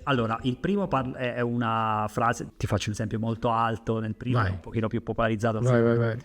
Allora, il primo è una frase, ti faccio un esempio molto alto, nel primo è un pochino più popolarizzato. Vai.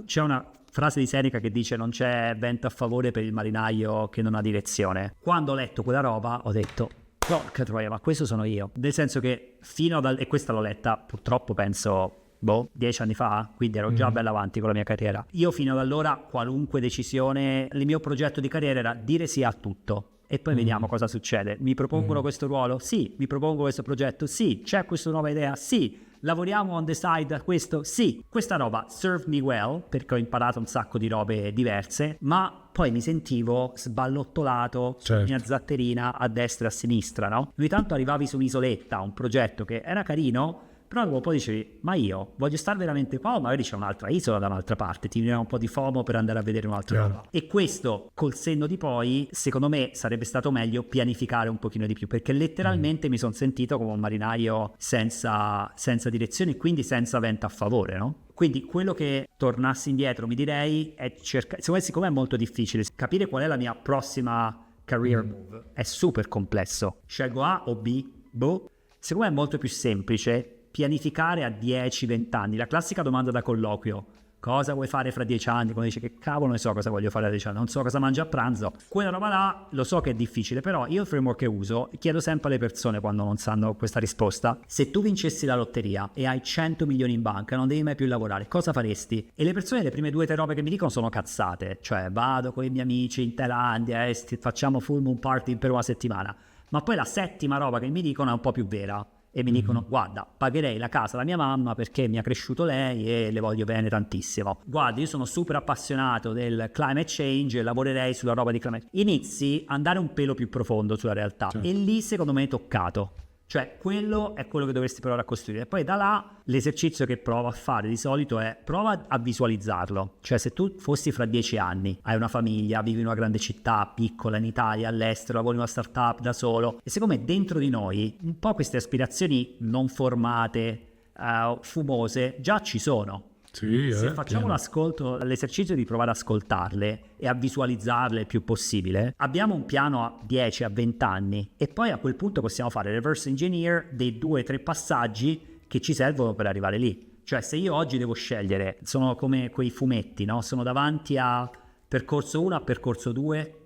C'è una frase di Seneca che dice: non c'è vento a favore per il marinaio che non ha direzione. Quando ho letto quella roba ho detto: porca troia, ma questo sono io. Nel senso che e questa l'ho letta purtroppo penso 10 anni fa, quindi ero già bello avanti con la mia carriera. Io fino ad allora qualunque decisione, il mio progetto di carriera era dire sì a tutto e poi vediamo cosa succede. Mi propongono questo ruolo? Sì. Mi propongo questo progetto? Sì. C'è questa nuova idea? Sì. Lavoriamo on the side a questo? Sì. Questa roba served me well perché ho imparato un sacco di robe diverse, ma poi mi sentivo sballottolato sulla mia zatterina a destra e a sinistra, no? Ogni tanto arrivavi su un'isoletta, un progetto che era carino, però dopo un po' dicevi: ma io voglio stare veramente qua o magari c'è un'altra isola da un'altra parte, ti veniva un po' di FOMO per andare a vedere un'altra roba. E questo col senno di poi secondo me sarebbe stato meglio pianificare un pochino di più, perché letteralmente mi sono sentito come un marinaio senza direzione e quindi senza vento a favore, no? Quindi quello che tornassi indietro mi direi è cercare, siccome è molto difficile capire qual è la mia prossima career move, è super complesso, scelgo A o B, secondo me è molto più semplice pianificare a 10-20 anni. La classica domanda da colloquio: cosa vuoi fare fra 10 anni? Quando dici che cavolo ne so cosa voglio fare a 10 anni, non so cosa mangio a pranzo, quella roba là lo so che è difficile, però io il framework che uso, chiedo sempre alle persone quando non sanno questa risposta: se tu vincessi la lotteria e hai 100 milioni in banca, non devi mai più lavorare, cosa faresti? E le persone le prime 2 o 3 robe che mi dicono sono cazzate, cioè vado con i miei amici in Thailandia e facciamo full moon party per una settimana, ma poi la settima roba che mi dicono è un po' più vera e mi dicono guarda, pagherei la casa alla mia mamma perché mi ha cresciuto lei e le voglio bene tantissimo. Guarda, io sono super appassionato del climate change e lavorerei sulla roba di climate. Inizi a andare un pelo più profondo sulla realtà, e lì secondo me è toccato. Cioè, quello è quello che dovresti provare a costruire. E poi da là, l'esercizio che provo a fare di solito è prova a visualizzarlo. Cioè, se tu fossi fra 10 anni, hai una famiglia, vivi in una grande città, piccola, in Italia, all'estero, lavori in una startup da solo, e secondo me dentro di noi un po' queste aspirazioni non formate, fumose, già ci sono. Sì, Se facciamo pieno. l'ascolto, l'esercizio di provare ad ascoltarle e a visualizzarle il più possibile, abbiamo un piano a 10, a 20 anni, e poi a quel punto possiamo fare reverse engineer dei 2-3 passaggi che ci servono per arrivare lì. Cioè, se io oggi devo scegliere, sono come quei fumetti, no? Sono davanti a percorso 1 a percorso 2,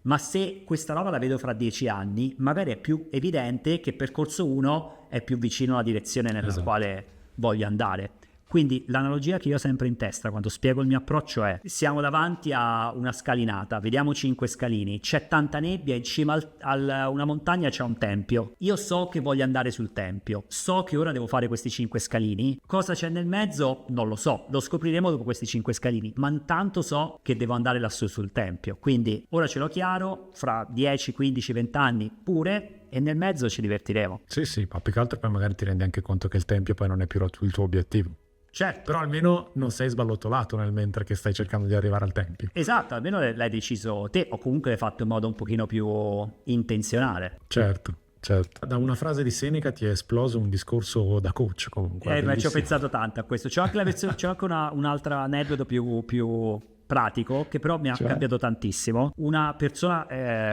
ma se questa roba la vedo fra 10 anni, magari è più evidente che percorso 1 è più vicino alla direzione nella quale voglio andare. Quindi l'analogia che io ho sempre in testa quando spiego il mio approccio è: siamo davanti a una scalinata, vediamo 5 scalini, c'è tanta nebbia, in cima a una montagna c'è un tempio. Io so che voglio andare sul tempio, so che ora devo fare questi 5 scalini, cosa c'è nel mezzo non lo so, lo scopriremo dopo questi 5 scalini, ma intanto so che devo andare lassù sul tempio. Quindi ora ce l'ho chiaro, fra 10, 15, 20 anni pure, e nel mezzo ci divertiremo. Sì, ma più che altro poi magari ti rendi anche conto che il tempio poi non è più il tuo obiettivo. Certo. Però almeno non sei sballottolato nel mentre che stai cercando di arrivare al tempio. Esatto, almeno l'hai deciso te, o comunque l'hai fatto in modo un pochino più intenzionale. Certo. Da una frase di Seneca ti è esploso un discorso da coach comunque. Ma ci ho pensato tanto a questo. C'ho anche un altro aneddoto più pratico che però mi ha cambiato tantissimo. Una persona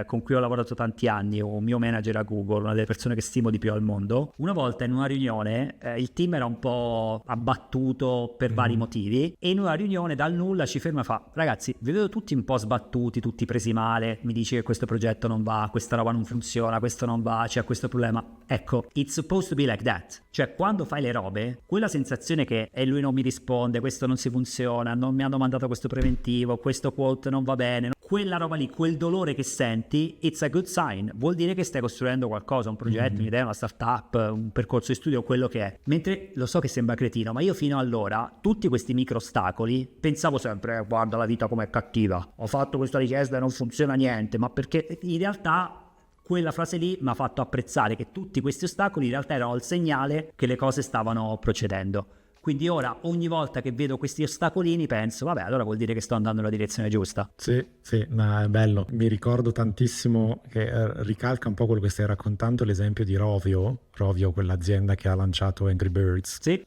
con cui ho lavorato tanti anni, un mio manager a Google, una delle persone che stimo di più al mondo, una volta in una riunione il team era un po' abbattuto per vari motivi, e in una riunione dal nulla ci ferma e fa: ragazzi, vi vedo tutti un po' sbattuti, tutti presi male, mi dici che questo progetto non va, questa roba non funziona, questo non va, c'è questo problema. Ecco, it's supposed to be like that. Cioè, quando fai le robe, quella sensazione che lui non mi risponde, questo non si funziona, non mi hanno mandato questo preventivo, questo quote non va bene, quella roba lì, quel dolore che senti, it's a good sign, vuol dire che stai costruendo qualcosa, un progetto, un'idea, una startup, un percorso di studio, quello che è. Mentre lo so che sembra cretino, ma io fino allora tutti questi micro ostacoli pensavo sempre: guarda la vita com'è cattiva, ho fatto questa richiesta e non funziona niente, ma perché in realtà quella frase lì mi ha fatto apprezzare che tutti questi ostacoli in realtà erano il segnale che le cose stavano procedendo. Quindi ora ogni volta che vedo questi ostacolini penso: vabbè, allora vuol dire che sto andando nella direzione giusta. Sì, no, è bello. Mi ricordo tantissimo che ricalca un po' quello che stai raccontando, l'esempio di Rovio, quell'azienda che ha lanciato Angry Birds. Sì.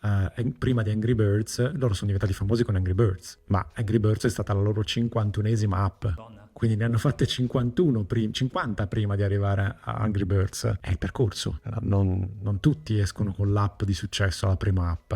Prima di Angry Birds loro sono diventati famosi con Angry Birds, ma Angry Birds è stata la loro 51esima app. Quindi ne hanno fatte 50 prima di arrivare a Angry Birds. È il percorso. Non tutti escono con l'app di successo, la prima app.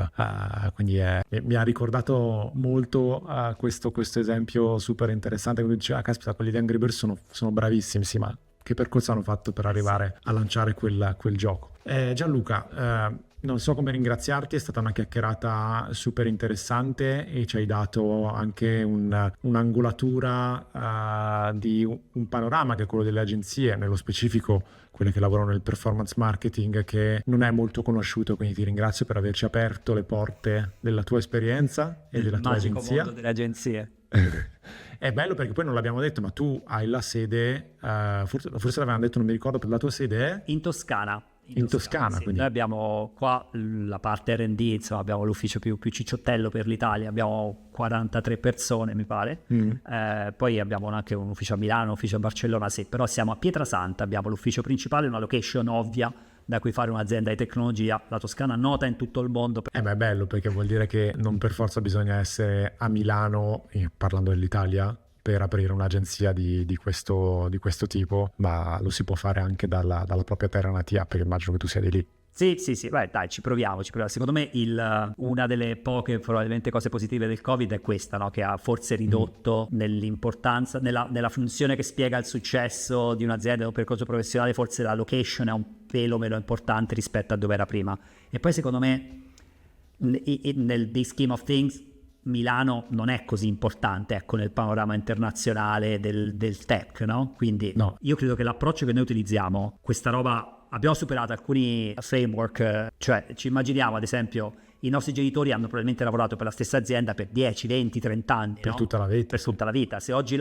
Quindi mi ha ricordato molto questo esempio super interessante. Quando diceva: caspita, quelli di Angry Birds sono bravissimi, sì, ma che percorso hanno fatto per arrivare a lanciare quel gioco? Gianluca, non so come ringraziarti, è stata una chiacchierata super interessante e ci hai dato anche un'angolatura di un panorama che è quello delle agenzie, nello specifico quelle che lavorano nel performance marketing, che non è molto conosciuto, quindi ti ringrazio per averci aperto le porte della tua esperienza e della tua agenzia. Il magico mondo delle agenzie. È bello perché poi non l'abbiamo detto, ma tu hai la sede, forse l'avevamo detto, non mi ricordo, per la tua sede è? In Toscana. In Toscana, sì. quindi. Noi abbiamo qua la parte R&D, insomma, abbiamo l'ufficio più cicciottello per l'Italia, abbiamo 43 persone mi pare, poi abbiamo anche un ufficio a Milano, un ufficio a Barcellona, sì, però siamo a Pietrasanta, abbiamo l'ufficio principale, una location ovvia da cui fare un'azienda di tecnologia. La Toscana nota in tutto il mondo. Ma è bello perché vuol dire che non per forza bisogna essere a Milano, parlando dell'Italia, per aprire un'agenzia di questo tipo, ma lo si può fare anche dalla propria terra natia, perché immagino che tu sia di lì. Sì, beh, dai, ci proviamo. Secondo me una delle poche probabilmente cose positive del Covid è questa, no? Che ha forse ridotto nell'importanza, nella funzione che spiega il successo di un'azienda o un percorso professionale, forse la location è un pelo meno importante rispetto a dove era prima. E poi secondo me nel big scheme of things Milano non è così importante, ecco, nel panorama internazionale del tech, no? Quindi no. Io credo che l'approccio che noi utilizziamo, questa roba abbiamo superato alcuni framework, cioè ci immaginiamo ad esempio i nostri genitori hanno probabilmente lavorato per la stessa azienda per 10, 20, 30 anni. Per tutta la vita. Per tutta la vita. Se oggi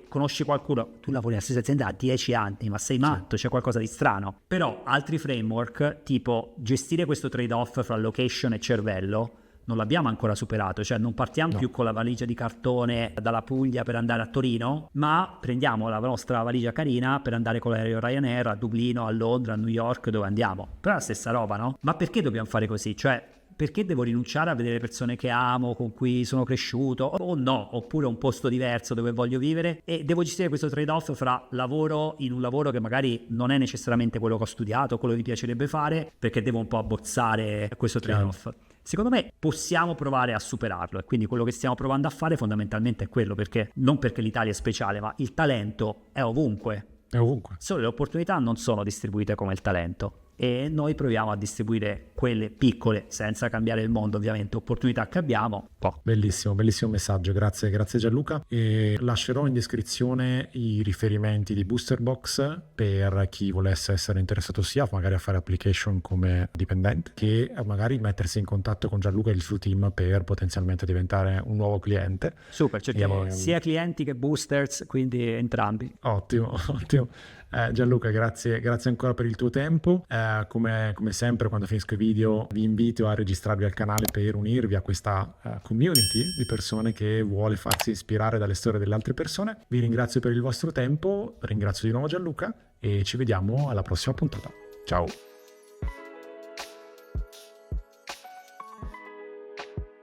conosci qualcuno, tu lavori nella stessa azienda da 10 anni, ma sei matto, c'è qualcosa di strano. Però altri framework, tipo gestire questo trade-off fra location e cervello, non l'abbiamo ancora superato, cioè non partiamo più con la valigia di cartone dalla Puglia per andare a Torino, ma prendiamo la nostra valigia carina per andare con l'aereo Ryanair a Dublino, a Londra, a New York, dove andiamo. Però è la stessa roba, no? Ma perché dobbiamo fare così? Cioè, perché devo rinunciare a vedere le persone che amo, con cui sono cresciuto, o no, oppure un posto diverso dove voglio vivere, e devo gestire questo trade-off fra lavoro in un lavoro che magari non è necessariamente quello che ho studiato, quello che mi piacerebbe fare, perché devo un po' abbozzare questo trade-off. Secondo me possiamo provare a superarlo, e quindi quello che stiamo provando a fare fondamentalmente è quello, perché non perché l'Italia è speciale, ma il talento è ovunque. È ovunque. Solo le opportunità non sono distribuite come il talento, e noi proviamo a distribuire quelle piccole, senza cambiare il mondo ovviamente, opportunità che abbiamo. Bellissimo messaggio, grazie Gianluca, e lascerò in descrizione i riferimenti di Boosterbox per chi volesse essere interessato sia magari a fare application come dipendente, che a magari mettersi in contatto con Gianluca e il suo team per potenzialmente diventare un nuovo cliente. Super, cerchiamo sia clienti che boosters, quindi entrambi. Ottimo. Gianluca, grazie ancora per il tuo tempo. Come sempre, quando finisco i video vi invito a registrarvi al canale per unirvi a questa community di persone che vuole farsi ispirare dalle storie delle altre persone. Vi ringrazio per il vostro tempo, ringrazio di nuovo Gianluca e ci vediamo alla prossima puntata. Ciao!